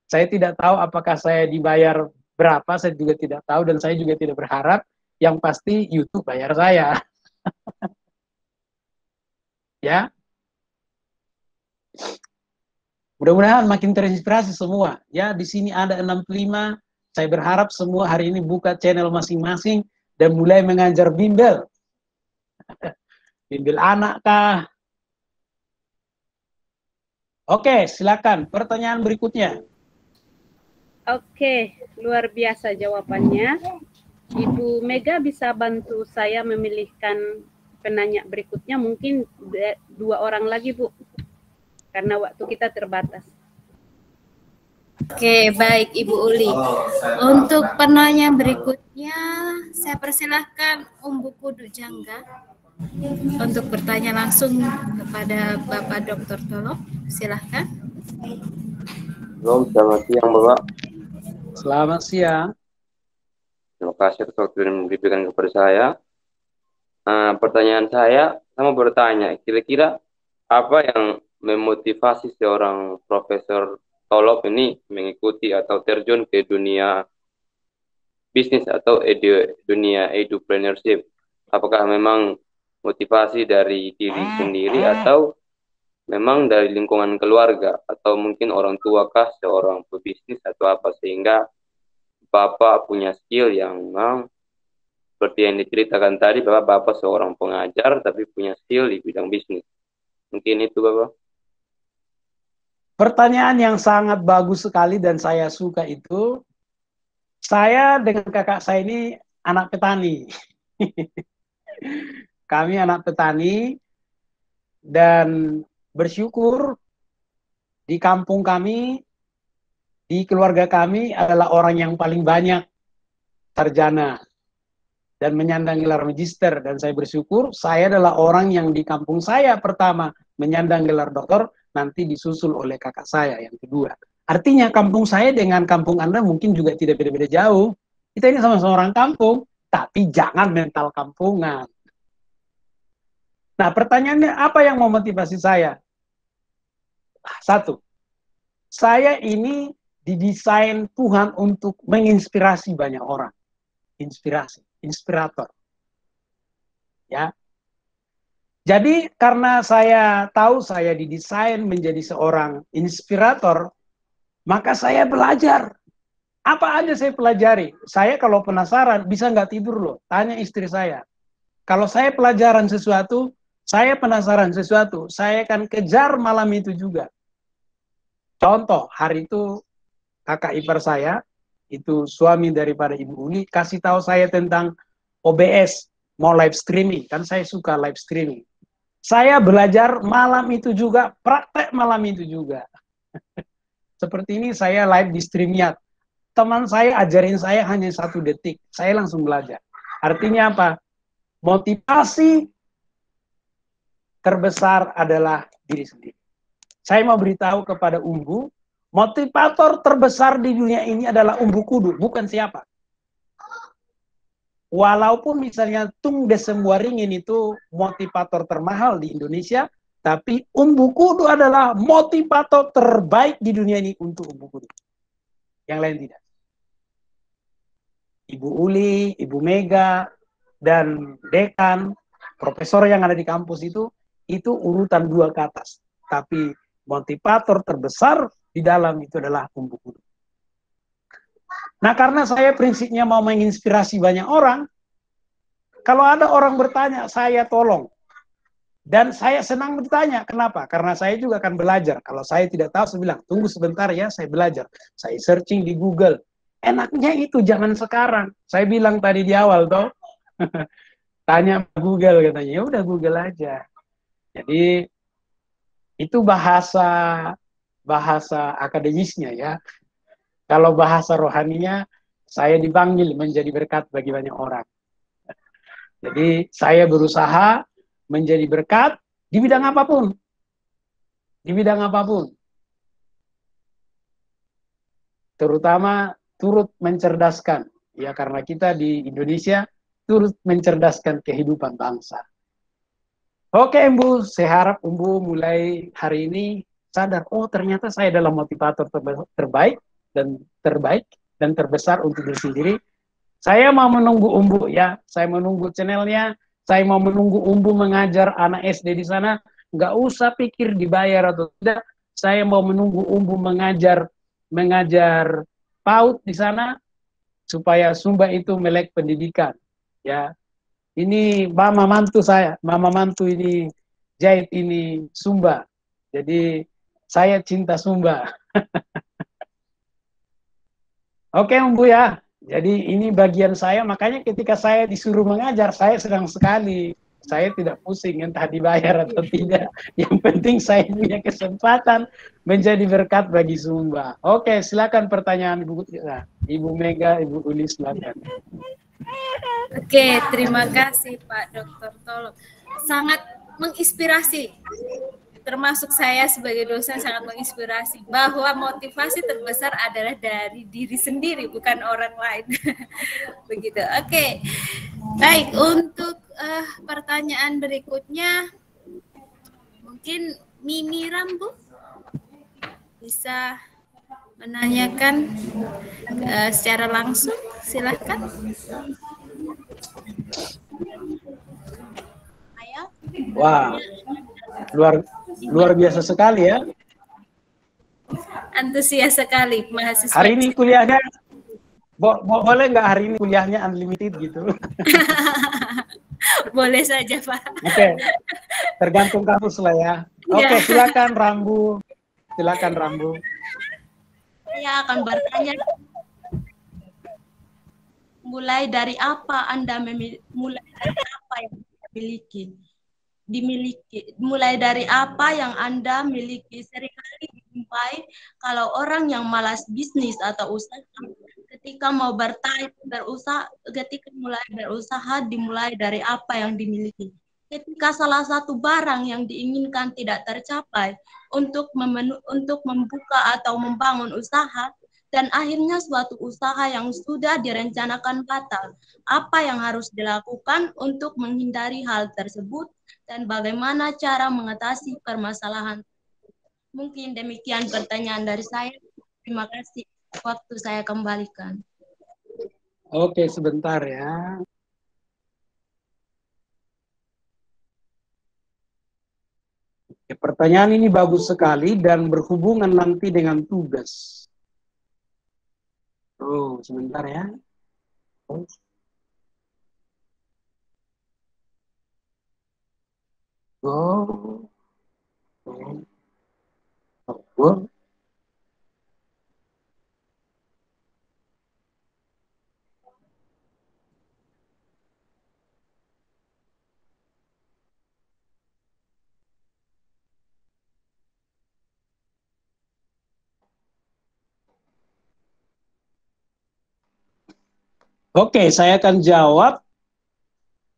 Saya tidak tahu apakah saya dibayar berapa, saya juga tidak tahu, dan saya juga tidak berharap. Yang pasti YouTube bayar saya. Ya. Mudah-mudahan makin terinspirasi semua. Ya, di sini ada 65. Saya berharap semua hari ini buka channel masing-masing dan mulai mengajar bimbel. Bimbel anak kah? Oke, silakan. Pertanyaan berikutnya. Oke, luar biasa jawabannya. Ibu Mega bisa bantu saya memilihkan penanya berikutnya, mungkin 2 orang lagi, Bu. Karena waktu kita terbatas. Oke, baik Ibu Uli. Untuk penanya berikutnya, saya persilahkan Buku Duk Jangga untuk bertanya langsung kepada Bapak Dr. Tolop. Silahkan. Selamat siang, Bapak. Selamat siang. Terima kasih atas waktu yang diberikan kepada saya. Pertanyaan saya mau bertanya, kira-kira apa yang memotivasi seorang Profesor Tolop ini mengikuti atau terjun ke dunia bisnis atau dunia edupreneurship? Apakah memang motivasi dari diri sendiri atau memang dari lingkungan keluarga atau mungkin orang tua kah seorang pebisnis atau apa, sehingga Bapak punya skill yang memang seperti yang diceritakan tadi, bahwa Bapak seorang pengajar tapi punya skill di bidang bisnis. Mungkin itu, Bapak. Pertanyaan yang sangat bagus sekali dan saya suka itu. Saya dengan kakak saya ini anak petani. Kami anak petani dan bersyukur di kampung kami, di keluarga kami adalah orang yang paling banyak sarjana dan menyandang gelar magister, dan saya bersyukur saya adalah orang yang di kampung saya pertama menyandang gelar doktor, nanti disusul oleh kakak saya yang kedua. Artinya kampung saya dengan kampung Anda mungkin juga tidak beda-beda jauh. Kita ini sama-sama orang kampung, tapi jangan mental kampungan. Nah, pertanyaannya apa yang memotivasi saya? Satu, saya ini didesain Tuhan untuk menginspirasi banyak orang. Inspirasi, inspirator. Ya. Jadi karena saya tahu saya didesain menjadi seorang inspirator, maka saya belajar. Apa aja saya pelajari. Saya kalau penasaran bisa nggak tidur loh. Tanya istri saya. Kalau saya pelajaran sesuatu, saya penasaran sesuatu, saya akan kejar malam itu juga. Contoh, hari itu kakak ipar saya, itu suami daripada Ibu Uli, kasih tahu saya tentang OBS, mau live streaming. Kan saya suka live streaming. Saya belajar malam itu juga, praktek malam itu juga. Seperti ini saya live di StreamYard. Teman saya ajarin saya hanya 1 detik, saya langsung belajar. Artinya apa? Motivasi terbesar adalah diri sendiri. Saya mau beritahu kepada Umbu, Motivator terbesar di dunia ini adalah Umbu Kudu, bukan siapa. Walaupun misalnya Tung Desemwaringin itu motivator termahal di Indonesia, tapi Umbu Kudu adalah motivator terbaik di dunia ini untuk Umbu Kudu. Yang lain tidak. Ibu Uli, Ibu Mega, dan dekan, profesor yang ada di kampus itu urutan 2 ke atas. Tapi motivator terbesar di dalam itu adalah Umbu Kudu. Nah, karena saya prinsipnya mau menginspirasi banyak orang, kalau ada orang bertanya, saya tolong. Dan saya senang bertanya, kenapa? Karena saya juga akan belajar. Kalau saya tidak tahu, saya bilang, tunggu sebentar ya, saya belajar. Saya searching di Google. Enaknya itu, jangan sekarang. Saya bilang tadi di awal, toh. Tanya Google, katanya. Ya udah Google aja. Jadi, itu bahasa akademisnya ya. Kalau bahasa rohaninya, saya dipanggil menjadi berkat bagi banyak orang. Jadi saya berusaha menjadi berkat di bidang apapun. Di bidang apapun. Terutama turut mencerdaskan. Ya, karena kita di Indonesia turut mencerdaskan kehidupan bangsa. Oke, Umbu, saya harap Umbu mulai hari ini sadar, oh ternyata saya adalah motivator terbaik dan terbesar untuk diri sendiri. Saya mau menunggu Umbu ya, saya menunggu channelnya, saya mau menunggu Umbu mengajar anak SD di sana, nggak usah pikir dibayar atau tidak. Saya mau menunggu Umbu mengajar PAUD di sana supaya Sumba itu melek pendidikan. Ya, ini mama mantu ini jahit ini Sumba. Jadi saya cinta Sumba. Oke, Umbu ya. Jadi ini bagian saya, makanya ketika saya disuruh mengajar, saya senang sekali. Saya tidak pusing entah dibayar atau tidak. Yang penting saya punya kesempatan menjadi berkat bagi Sumba. Oke, silakan pertanyaan Ibu Mega, Ibu Uli, silakan. Oke, terima kasih Pak Dr. Tolo. Sangat menginspirasi. Termasuk saya sebagai dosen sangat menginspirasi bahwa motivasi terbesar adalah dari diri sendiri, bukan orang lain. Begitu. Oke. Baik, untuk pertanyaan berikutnya mungkin Mimi Rambu bisa menanyakan secara langsung, silahkan. Wah, luar biasa sekali ya. Antusias sekali mahasiswa. Hari ini kuliahnya boleh nggak hari ini kuliahnya unlimited gitu? Boleh saja Pak. Oke, tergantung kampus lah ya. Oke, silakan Rambu. Silakan Rambu. Saya akan bertanya, mulai dari apa Anda mulai dari apa yang mulai dari apa yang Anda miliki. Seringkali dijumpai kalau orang yang malas bisnis atau usaha ketika mau ketika mulai berusaha dimulai dari apa yang dimiliki. Ketika salah satu barang yang diinginkan tidak tercapai untuk membuka atau membangun usaha, dan akhirnya suatu usaha yang sudah direncanakan batal. Apa yang harus dilakukan untuk menghindari hal tersebut dan bagaimana cara mengatasi permasalahan? Mungkin demikian pertanyaan dari saya. Terima kasih. Waktu saya kembalikan. Oke, sebentar ya. Pertanyaan ini bagus sekali dan berhubungan nanti dengan tugas. Oh, sebentar ya. Oh. Oh. Oke, saya akan jawab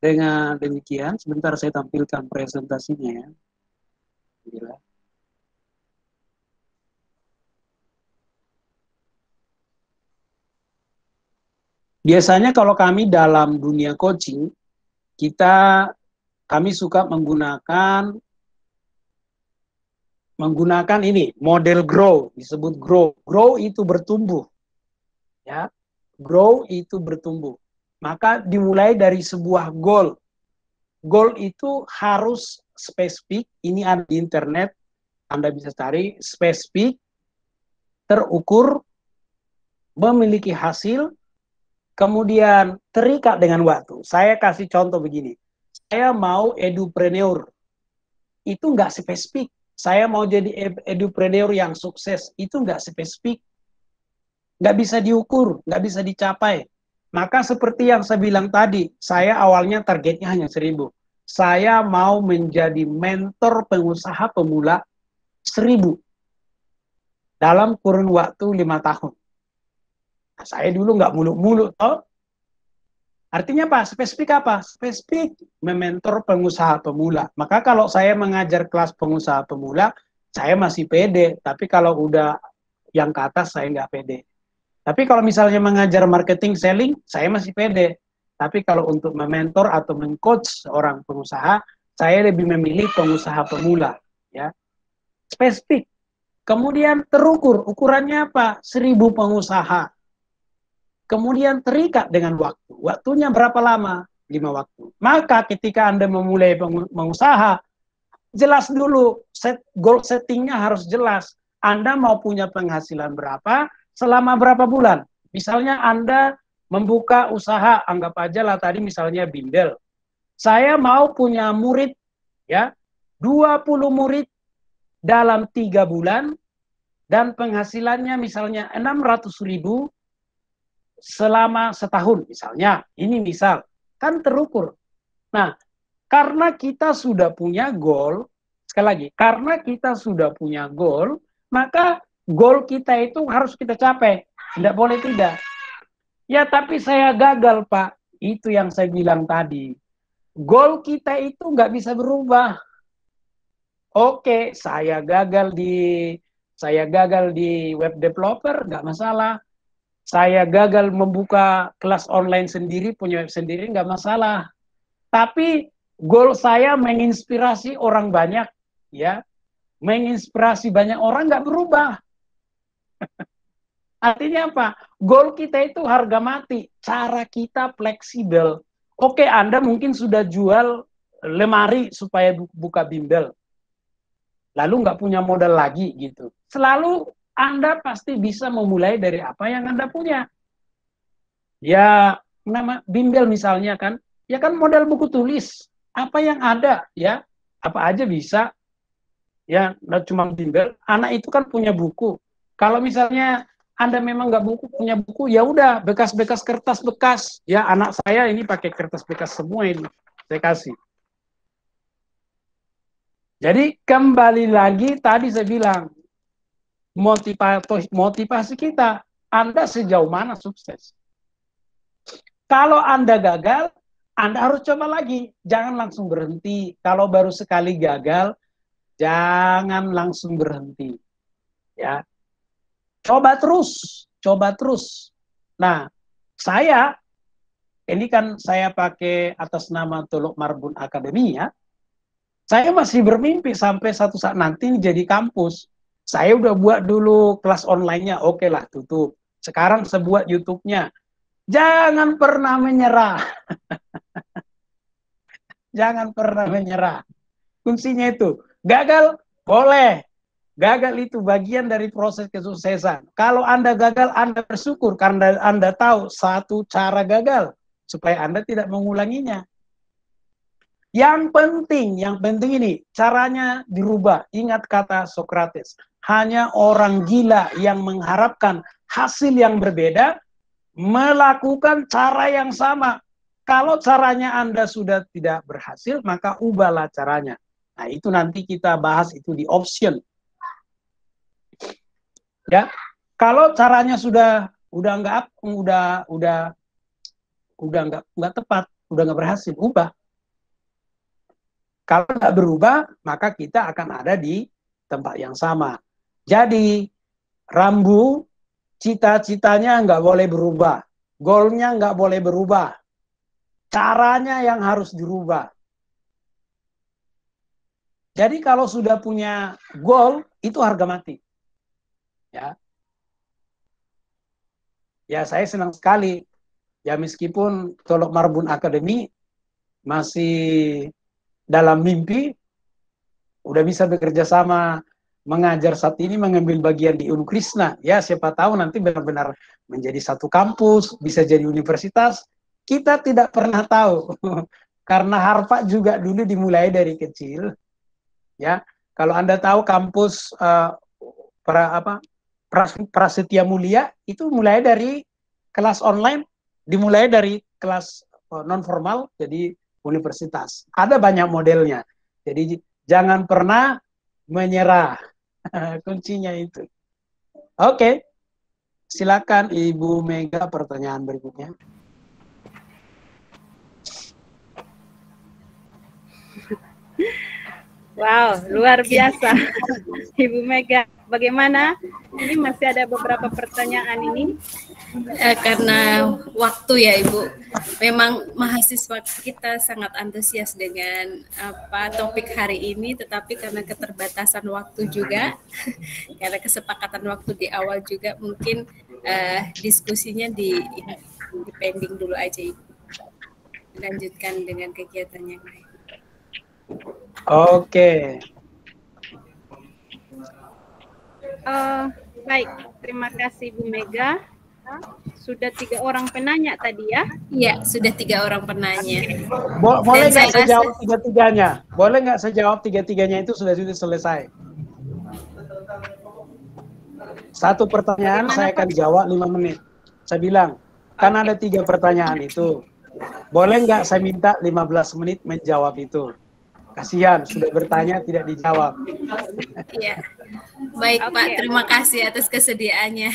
dengan demikian. Sebentar saya tampilkan presentasinya ya. Gila. Biasanya kalau kami dalam dunia coaching, kami suka menggunakan ini model grow, disebut grow. Grow itu bertumbuh, ya. Grow itu bertumbuh. Maka dimulai dari sebuah goal. Goal itu harus spesifik. Ini ada di internet, Anda bisa cari, spesifik, terukur, memiliki hasil, kemudian terikat dengan waktu. Saya kasih contoh begini. Saya mau edupreneur. Itu nggak spesifik. Saya mau jadi edupreneur yang sukses. Itu nggak spesifik. Nggak bisa diukur, nggak bisa dicapai. Maka seperti yang saya bilang tadi, saya awalnya targetnya hanya 1.000. Saya mau menjadi mentor pengusaha pemula 1.000 dalam kurun waktu 5 tahun. Nah, saya dulu nggak muluk-muluk, toh. Artinya apa? Spesifik apa? Spesifik mementor pengusaha pemula. Maka kalau saya mengajar kelas pengusaha pemula, saya masih pede. Tapi kalau udah yang ke atas, saya nggak pede. Tapi kalau misalnya mengajar marketing selling, saya masih pede. Tapi kalau untuk mementor atau mengcoach seorang pengusaha, saya lebih memilih pengusaha pemula. Ya, spesifik. Kemudian terukur. Ukurannya apa? 1.000 pengusaha. Kemudian terikat dengan waktu. Waktunya berapa lama? 5 waktu. Maka ketika Anda memulai pengusaha, jelas dulu, goal settingnya harus jelas. Anda mau punya penghasilan berapa, selama berapa bulan. Misalnya Anda membuka usaha, anggap aja lah tadi misalnya bimbel. Saya mau punya murid, ya, 20 murid dalam 3 bulan, dan penghasilannya misalnya 600.000 selama setahun misalnya. Ini misal, kan terukur. Nah, karena kita sudah punya goal, sekali lagi, karena kita sudah punya goal, maka goal kita itu harus kita capai. Tidak boleh tidak. Ya, tapi saya gagal, Pak. Itu yang saya bilang tadi. Goal kita itu nggak bisa berubah. Oke, saya gagal di web developer, nggak masalah. Saya gagal membuka kelas online sendiri, punya web sendiri, nggak masalah. Tapi goal saya menginspirasi orang banyak, ya, menginspirasi banyak orang nggak berubah. Artinya apa? Goal kita itu harga mati, cara kita fleksibel. Oke, Anda mungkin sudah jual lemari supaya buka bimbel, lalu nggak punya modal lagi gitu. Selalu Anda pasti bisa memulai dari apa yang Anda punya. Ya, nama bimbel misalnya kan, ya kan modal buku tulis. Apa yang ada, ya, apa aja bisa. Ya, nggak cuma bimbel. Anak itu kan punya buku. Kalau misalnya Anda memang nggak punya buku, ya udah bekas-bekas kertas bekas. Ya, anak saya ini pakai kertas bekas semua ini. Saya kasih. Jadi kembali lagi tadi saya bilang, motivasi kita, Anda sejauh mana sukses. Kalau Anda gagal, Anda harus coba lagi. Jangan langsung berhenti. Kalau baru sekali gagal, jangan langsung berhenti. Ya, coba terus, coba terus. Nah, ini kan saya pakai atas nama Teluk Marbun Academy, ya. Saya masih bermimpi sampai satu saat nanti jadi kampus. Saya udah buat dulu kelas online-nya, oke lah tutup. Sekarang saya buat YouTube-nya. Jangan pernah menyerah. Jangan pernah menyerah. Kuncinya itu, gagal boleh. Gagal itu bagian dari proses kesuksesan. Kalau Anda gagal, Anda bersyukur karena Anda tahu satu cara gagal supaya Anda tidak mengulanginya. Yang penting ini caranya dirubah. Ingat kata Socrates, hanya orang gila yang mengharapkan hasil yang berbeda melakukan cara yang sama. Kalau caranya Anda sudah tidak berhasil, maka ubahlah caranya. Nah, itu nanti kita bahas itu di option. Ya, kalau caranya sudah nggak tepat, udah nggak berhasil, ubah. Kalau nggak berubah, maka kita akan ada di tempat yang sama. Jadi, Rambu, cita-citanya nggak boleh berubah. Goalnya nggak boleh berubah. Caranya yang harus dirubah. Jadi kalau sudah punya goal, itu harga mati. Ya, ya saya senang sekali. Ya meskipun Tolok Marbun Academy masih dalam mimpi, udah bisa bekerja sama mengajar saat ini, mengambil bagian di Unkrisna. Ya siapa tahu nanti benar-benar menjadi satu kampus, bisa jadi universitas. Kita tidak pernah tahu. Karena Harvard juga dulu dimulai dari kecil. Ya, kalau Anda tahu kampus Prasetya Mulia itu mulai dari kelas online, dimulai dari kelas non formal jadi universitas. Ada banyak modelnya. Jadi jangan pernah menyerah. Kuncinya itu. Oke. Silakan Ibu Mega pertanyaan berikutnya. Wow, luar biasa. Ibu Mega, bagaimana? Ini masih ada beberapa pertanyaan ini. Karena waktu ya Ibu, memang mahasiswa kita sangat antusias dengan topik hari ini, tetapi karena keterbatasan waktu juga, karena kesepakatan waktu di awal juga, mungkin diskusinya di pending dulu aja Ibu. Lanjutkan dengan kegiatan yang lain. Oke. Baik, terima kasih Bu Mega. Sudah 3 orang penanya tadi ya? Iya, sudah 3 orang penanya. Boleh nggak saya jawab tiga-tiganya? Boleh nggak saya jawab tiga-tiganya itu sudah selesai? Satu pertanyaan saya akan jawab 5 menit. Saya bilang, kan ada 3 pertanyaan itu. Boleh nggak saya minta 15 menit menjawab itu? Kasihan, sudah bertanya tidak dijawab. Iya. Baik Pak, terima kasih atas kesediaannya.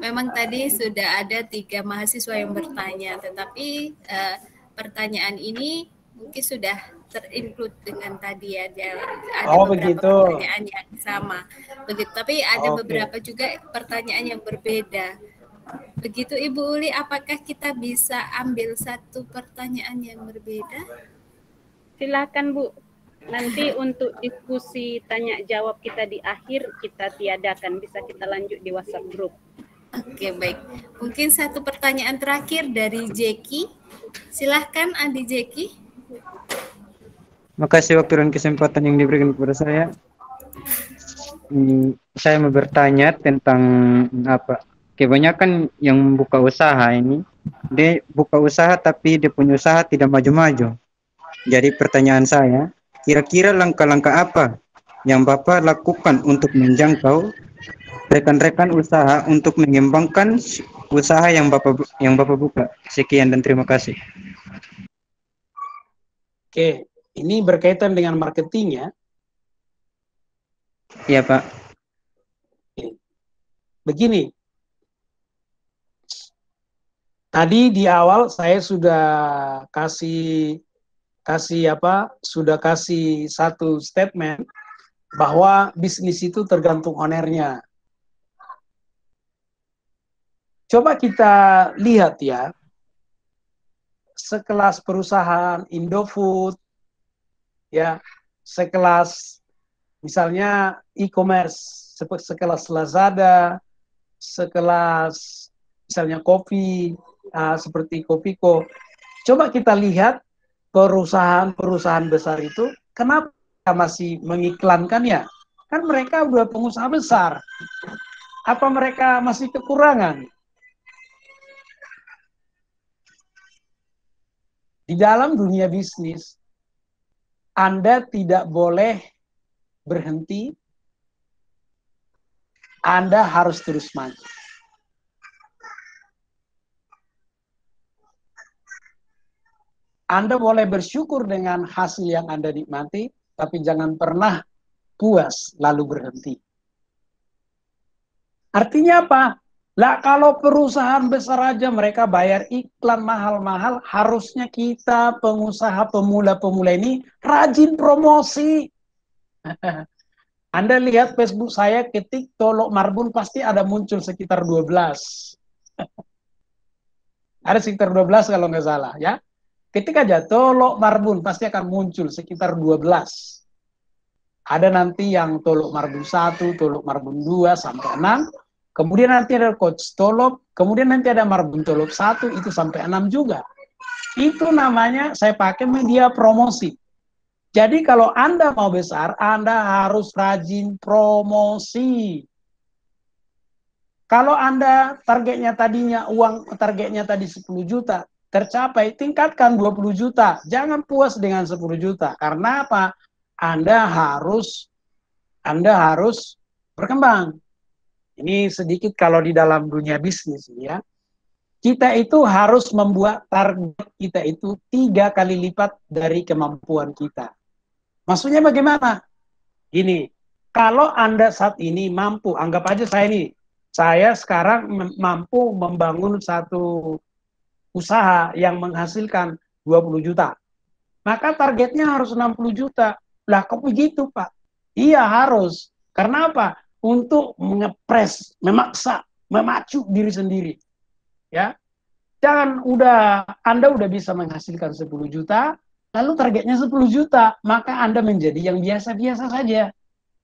Memang tadi sudah ada 3 mahasiswa yang bertanya, tetapi pertanyaan ini mungkin sudah terinclude dengan tadi ya. Ada beberapa pertanyaan yang sama. Begitu, tapi ada beberapa juga pertanyaan yang berbeda. Begitu Ibu Uli, apakah kita bisa ambil satu pertanyaan yang berbeda? Silakan Bu. Nanti untuk diskusi tanya jawab kita di akhir kita tiadakan, bisa kita lanjut di WhatsApp group. Oke, baik. Mungkin satu pertanyaan terakhir dari Jeki. Silahkan Adi Jeki. Makasih waktu dan kesempatan yang diberikan kepada saya. Saya mau bertanya tentang kebanyakan yang buka usaha ini, dia buka usaha tapi dia punya usaha tidak maju-maju. Jadi pertanyaan saya, kira-kira langkah-langkah apa yang Bapak lakukan untuk menjangkau rekan-rekan usaha untuk mengembangkan usaha yang Bapak buka? Sekian dan terima kasih. Oke, ini berkaitan dengan marketing ya? Iya Pak. Begini, tadi di awal saya sudah kasih satu statement bahwa bisnis itu tergantung ownernya. Coba kita lihat ya, sekelas perusahaan Indofood, ya, sekelas misalnya e-commerce, sekelas Lazada, sekelas misalnya kopi, seperti Kopiko. Coba kita lihat perusahaan-perusahaan besar itu, kenapa masih mengiklankannya? Kan mereka udah pengusaha besar. Apa mereka masih kekurangan? Di dalam dunia bisnis, Anda tidak boleh berhenti. Anda harus terus maju. Anda boleh bersyukur dengan hasil yang Anda nikmati, tapi jangan pernah puas lalu berhenti. Artinya apa? Lah kalau perusahaan besar aja mereka bayar iklan mahal-mahal, harusnya kita pengusaha pemula-pemula ini rajin promosi. Anda lihat Facebook saya, ketik Tolok Marbun pasti ada muncul sekitar 12. Ada sekitar 12 kalau nggak salah ya. Ketika aja tolok marbun pasti akan muncul sekitar 12. Ada nanti yang tolok marbun 1, tolok marbun 2 sampai 6. Kemudian nanti ada coach tolok, kemudian nanti ada marbun tolok 1 itu sampai 6 juga. Itu namanya saya pakai media promosi. Jadi kalau Anda mau besar, Anda harus rajin promosi. Kalau Anda targetnya tadi 10 juta, tercapai, tingkatkan 20 juta. Jangan puas dengan 10 juta. Karena apa? Anda harus berkembang. Ini sedikit kalau di dalam dunia bisnis ya. Kita itu harus membuat target kita itu 3 kali lipat dari kemampuan kita. Maksudnya bagaimana? Gini, kalau Anda saat ini mampu, anggap aja saya sekarang mampu membangun satu usaha yang menghasilkan 20 juta. Maka targetnya harus 60 juta. Lah kok begitu Pak? Iya harus. Karena apa? Untuk mengepres, memaksa, memacu diri sendiri. Ya. Jangan Anda udah bisa menghasilkan 10 juta, lalu targetnya 10 juta, maka Anda menjadi yang biasa-biasa saja.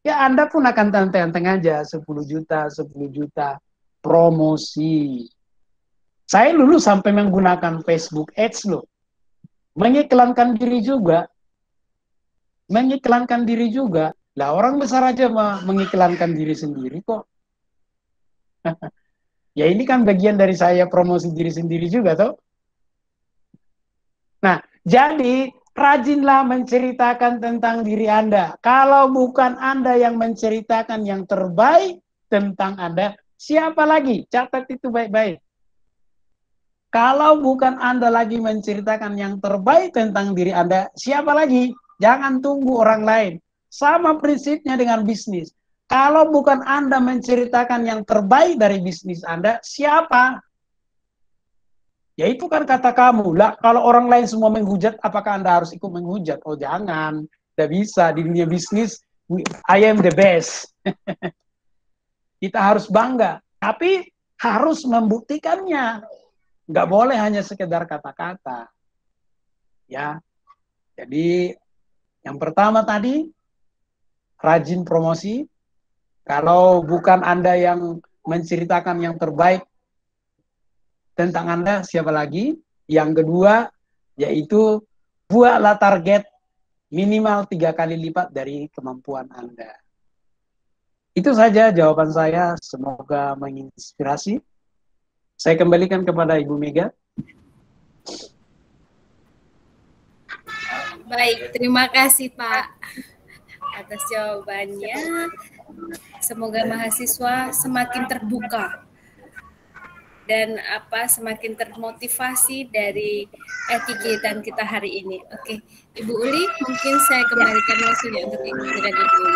Ya Anda pun akan tanteng-tanteng aja 10 juta, promosi. Saya dulu sampai menggunakan Facebook Ads loh. Mengiklankan diri juga. Lah orang besar aja mengiklankan diri sendiri kok. Ya ini kan bagian dari saya promosi diri sendiri juga toh. Nah, jadi rajinlah menceritakan tentang diri Anda. Kalau bukan Anda yang menceritakan yang terbaik tentang Anda, siapa lagi? Catat itu baik-baik. Kalau bukan Anda lagi menceritakan yang terbaik tentang diri Anda, siapa lagi? Jangan tunggu orang lain. Sama prinsipnya dengan bisnis. Kalau bukan Anda menceritakan yang terbaik dari bisnis Anda, siapa? Ya itu kan kata kamu. Lah, kalau orang lain semua menghujat, apakah Anda harus ikut menghujat? Oh jangan. Tidak bisa. Di dunia bisnis, I am the best. Kita harus bangga. Tapi harus membuktikannya. Nggak boleh hanya sekedar kata-kata. Ya. Jadi, yang pertama tadi, rajin promosi. Kalau bukan Anda yang menceritakan yang terbaik tentang Anda, siapa lagi? Yang kedua, yaitu buatlah target minimal 3 kali lipat dari kemampuan Anda. Itu saja jawaban saya, semoga menginspirasi. Saya kembalikan kepada Ibu Mega. Baik, terima kasih Pak atas jawabannya. Semoga mahasiswa semakin terbuka dan semakin termotivasi dari kegiatan kita hari ini. Oke, Ibu Uli, mungkin saya kembalikan waktunya untuk Ibu dan Ibu Uli.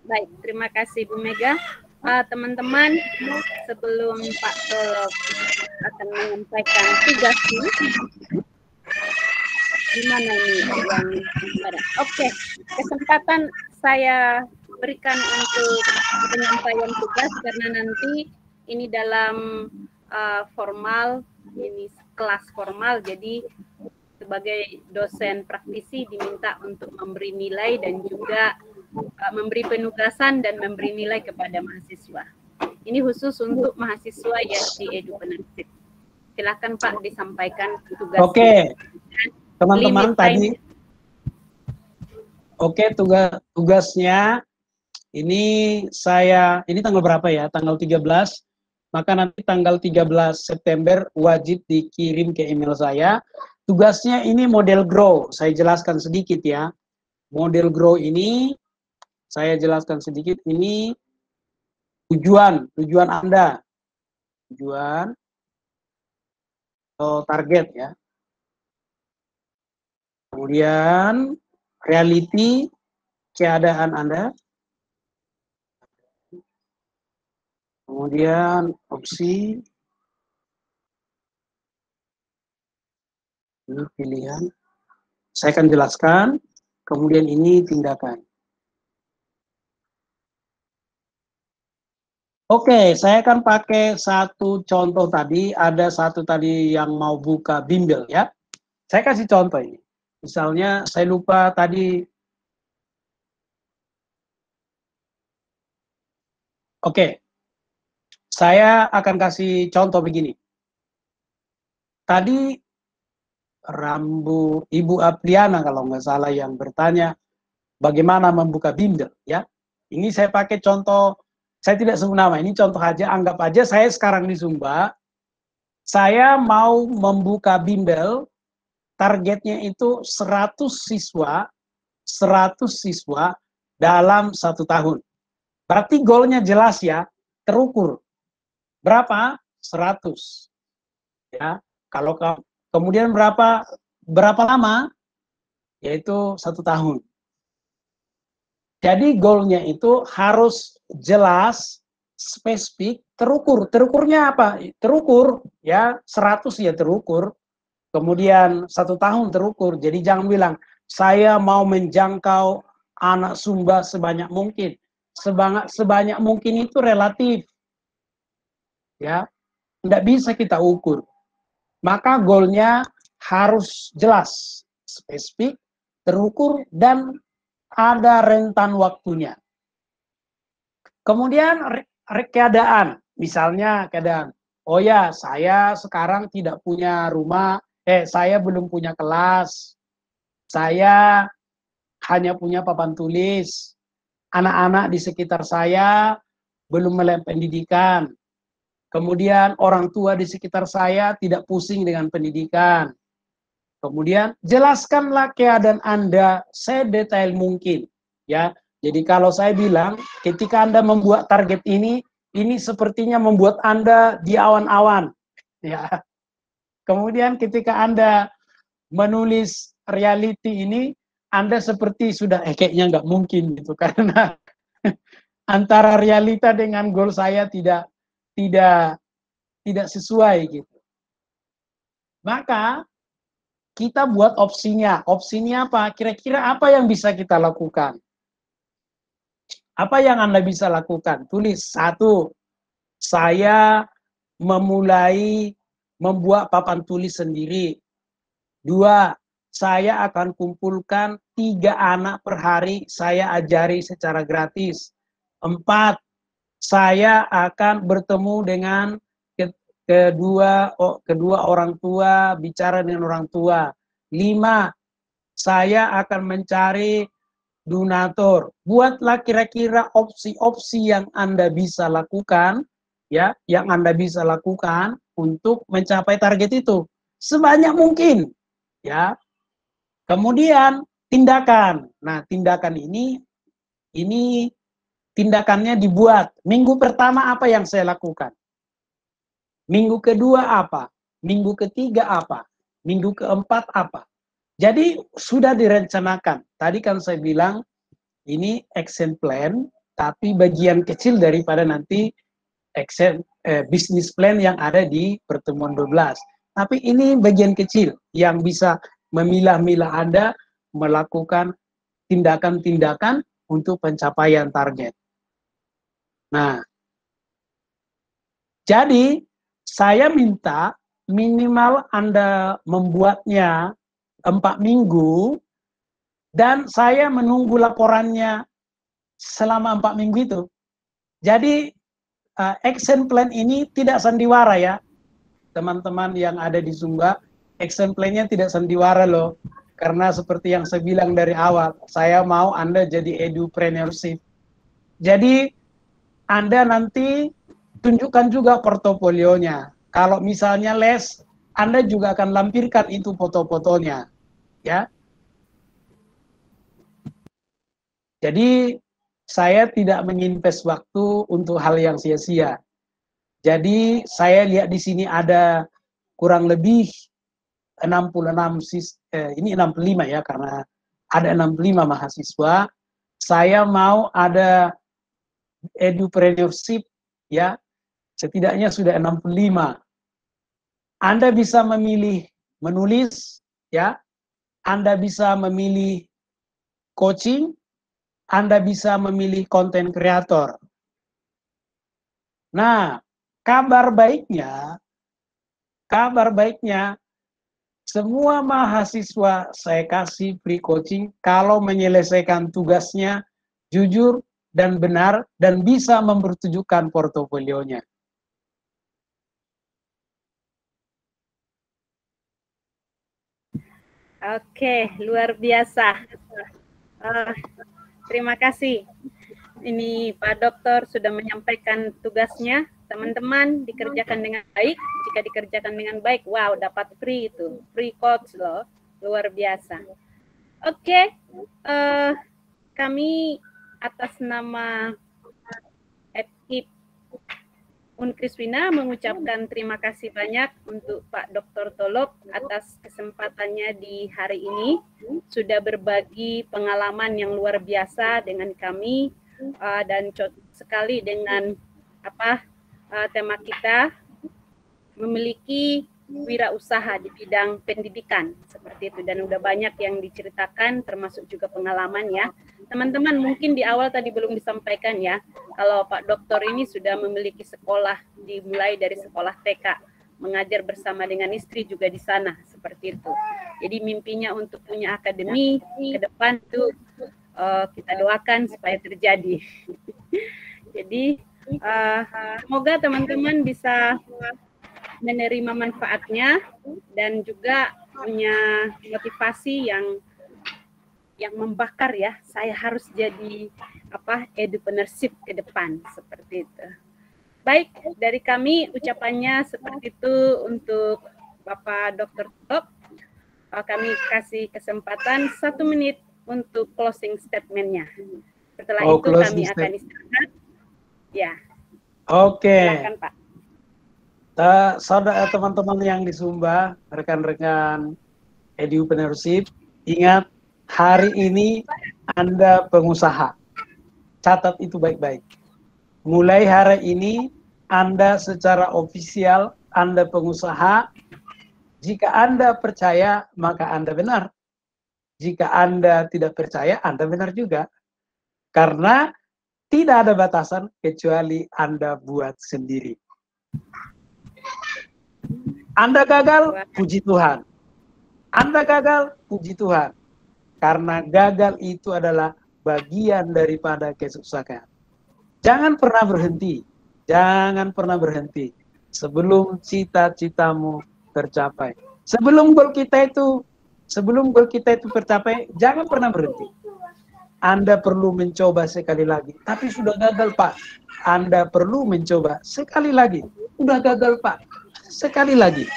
Baik, terima kasih Bu Mega. Teman-teman, sebelum Pak Tolop akan menyampaikan tugasnya, gimana ini yang ada? Oke, kesempatan saya berikan untuk penyampaian tugas karena nanti ini dalam formal, ini kelas formal, jadi sebagai dosen praktisi diminta untuk memberi nilai dan juga memberi penugasan dan memberi nilai kepada mahasiswa. Ini khusus untuk mahasiswa yang di EduPenersip. Silakan Pak disampaikan tugasnya. Oke, teman-teman tadi. Oke, tugasnya ini tanggal berapa ya? Tanggal 13. Maka nanti tanggal 13 September wajib dikirim ke email saya. Tugasnya ini model grow. Saya jelaskan sedikit ya. Model grow ini saya jelaskan sedikit, ini tujuan Anda. Tujuan atau target ya. Kemudian reality, keadaan Anda. Kemudian opsi, ini pilihan. Saya akan jelaskan. Kemudian ini tindakan. Oke, saya akan pakai satu contoh tadi. Ada satu tadi yang mau buka bimbel ya. Saya kasih contoh ini. Misalnya saya lupa tadi. Oke, saya akan kasih contoh begini. Tadi Ibu Apriana kalau nggak salah yang bertanya bagaimana membuka bimbel ya. Ini saya pakai contoh, saya tidak sebut nama, ini contoh aja, anggap aja saya sekarang di Sumba, saya mau membuka bimbel, targetnya itu 100 siswa dalam 1 tahun. Berarti goalnya jelas ya, terukur. Berapa? 100. Ya, kalau kemudian berapa lama? Yaitu 1 tahun. Jadi goalnya itu harus jelas, spesifik, terukur. Terukurnya apa? Terukur ya 100 ya terukur. Kemudian 1 tahun terukur. Jadi jangan bilang saya mau menjangkau anak Sumba sebanyak mungkin. Sebanyak mungkin itu relatif. Ya, tidak bisa kita ukur. Maka goalnya harus jelas, spesifik, terukur, dan ada rentan waktunya. Kemudian keadaan, misalnya keadaan, oh ya saya sekarang tidak punya rumah, saya belum punya kelas, saya hanya punya papan tulis, anak-anak di sekitar saya belum melek pendidikan, kemudian orang tua di sekitar saya tidak pusing dengan pendidikan. Kemudian jelaskanlah keadaan Anda sedetail mungkin, ya. Jadi kalau saya bilang ketika Anda membuat target ini sepertinya membuat Anda di awan-awan, ya. Kemudian ketika Anda menulis reality ini, Anda seperti sudah kayaknya nggak mungkin gitu karena antara realita dengan goal saya tidak sesuai gitu. Maka kita buat opsinya. Opsinya apa? Kira-kira apa yang bisa kita lakukan? Apa yang Anda bisa lakukan? Tulis. 1, saya memulai membuat papan tulis sendiri. 2, saya akan kumpulkan 3 anak per hari, saya ajari secara gratis. 4, saya akan bertemu dengan kedua orang tua, bicara dengan orang tua. 5, saya akan mencari donatur. Buatlah kira-kira opsi-opsi yang Anda bisa lakukan, ya, yang Anda bisa lakukan untuk mencapai target itu sebanyak mungkin, ya. Kemudian tindakan. Nah, tindakan ini tindakannya dibuat. Minggu pertama apa yang saya lakukan? Minggu kedua apa? Minggu ketiga apa? Minggu keempat apa? Jadi sudah direncanakan. Tadi kan saya bilang ini action plan, tapi bagian kecil daripada nanti business plan yang ada di pertemuan 12. Tapi ini bagian kecil yang bisa memilah-milah Anda melakukan tindakan-tindakan untuk pencapaian target. Nah, jadi saya minta minimal Anda membuatnya 4 minggu dan saya menunggu laporannya selama 4 minggu itu. Jadi action plan ini tidak sandiwara ya, teman-teman yang ada di Sumba. Action plan-nya tidak sandiwara loh, karena seperti yang saya bilang dari awal, saya mau Anda jadi edupreneurship. Jadi Anda nanti tunjukkan juga portofolionya. Kalau misalnya les, Anda juga akan lampirkan itu foto-fotonya, ya. Jadi saya tidak menginvest waktu untuk hal yang sia-sia. Jadi saya lihat di sini ada kurang lebih 65 ya, karena ada 65 mahasiswa. Saya mau ada edupreneurship ya, setidaknya sudah 65. Anda bisa memilih menulis ya, Anda bisa memilih coaching, Anda bisa memilih konten kreator. Nah, kabar baiknya semua mahasiswa saya kasih free coaching kalau menyelesaikan tugasnya jujur dan benar dan bisa mempertunjukkan portofolionya. Oke, luar biasa. Terima kasih. Ini Pak Dokter sudah menyampaikan tugasnya. Teman-teman dikerjakan dengan baik. Jika dikerjakan dengan baik, wow, dapat free itu. Free coach loh. Luar biasa. Oke, kami atas nama Ekip Unkriswina mengucapkan terima kasih banyak untuk Pak Dr. Tolop atas kesempatannya di hari ini. Sudah berbagi pengalaman yang luar biasa dengan kami dan cocok sekali dengan tema kita, memiliki wirausaha di bidang pendidikan seperti itu, dan udah banyak yang diceritakan termasuk juga pengalaman ya. Teman-teman mungkin di awal tadi belum disampaikan ya, kalau Pak Dokter ini sudah memiliki sekolah dimulai dari sekolah TK, mengajar bersama dengan istri juga di sana seperti itu. Jadi mimpinya untuk punya akademi ke depan tuh kita doakan supaya terjadi. Jadi semoga teman-teman bisa menerima manfaatnya dan juga punya motivasi yang membakar ya. Saya harus jadi entrepreneurship ke depan seperti itu. Baik, dari kami ucapannya seperti itu untuk Bapak Dr. Top. Kami kasih kesempatan 1 menit untuk closing statement-nya. Setelah itu kami akan istirahat. Ya. Oke. Silakan, Pak. Saudara teman-teman yang di Sumba, rekan-rekan Edupreneurship, ingat hari ini Anda pengusaha. Catat itu baik-baik. Mulai hari ini Anda secara ofisial Anda pengusaha. Jika Anda percaya, maka Anda benar. Jika Anda tidak percaya, Anda benar juga. Karena tidak ada batasan kecuali Anda buat sendiri. Anda gagal, puji Tuhan. Anda gagal, puji Tuhan. Karena gagal itu adalah bagian daripada kesuksesan. Jangan pernah berhenti. Jangan pernah berhenti sebelum cita-citamu tercapai. Sebelum goal kita itu tercapai, jangan pernah berhenti. Anda perlu mencoba sekali lagi. Tapi sudah gagal, Pak. Anda perlu mencoba sekali lagi. Udah gagal, Pak. Sekali lagi.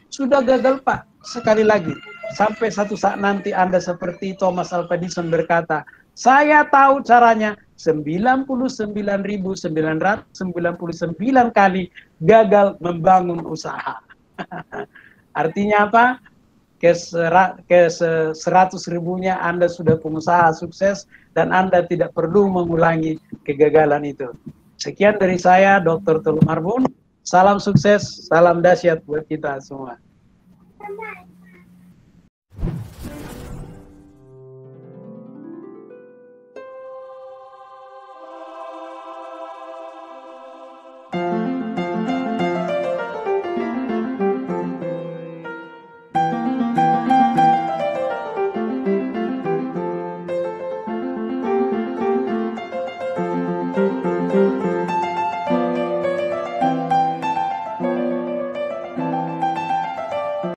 Sudah gagal, Pak. Sekali lagi. Sampai satu saat nanti Anda seperti Thomas Alva Edison berkata, saya tahu caranya 99.999 kali gagal membangun usaha. Artinya apa? Ke 100.000-nya Anda sudah pengusaha sukses dan Anda tidak perlu mengulangi kegagalan itu. Sekian dari saya, Dr. Tolop Marbun. Salam sukses, salam dahsyat buat kita semua.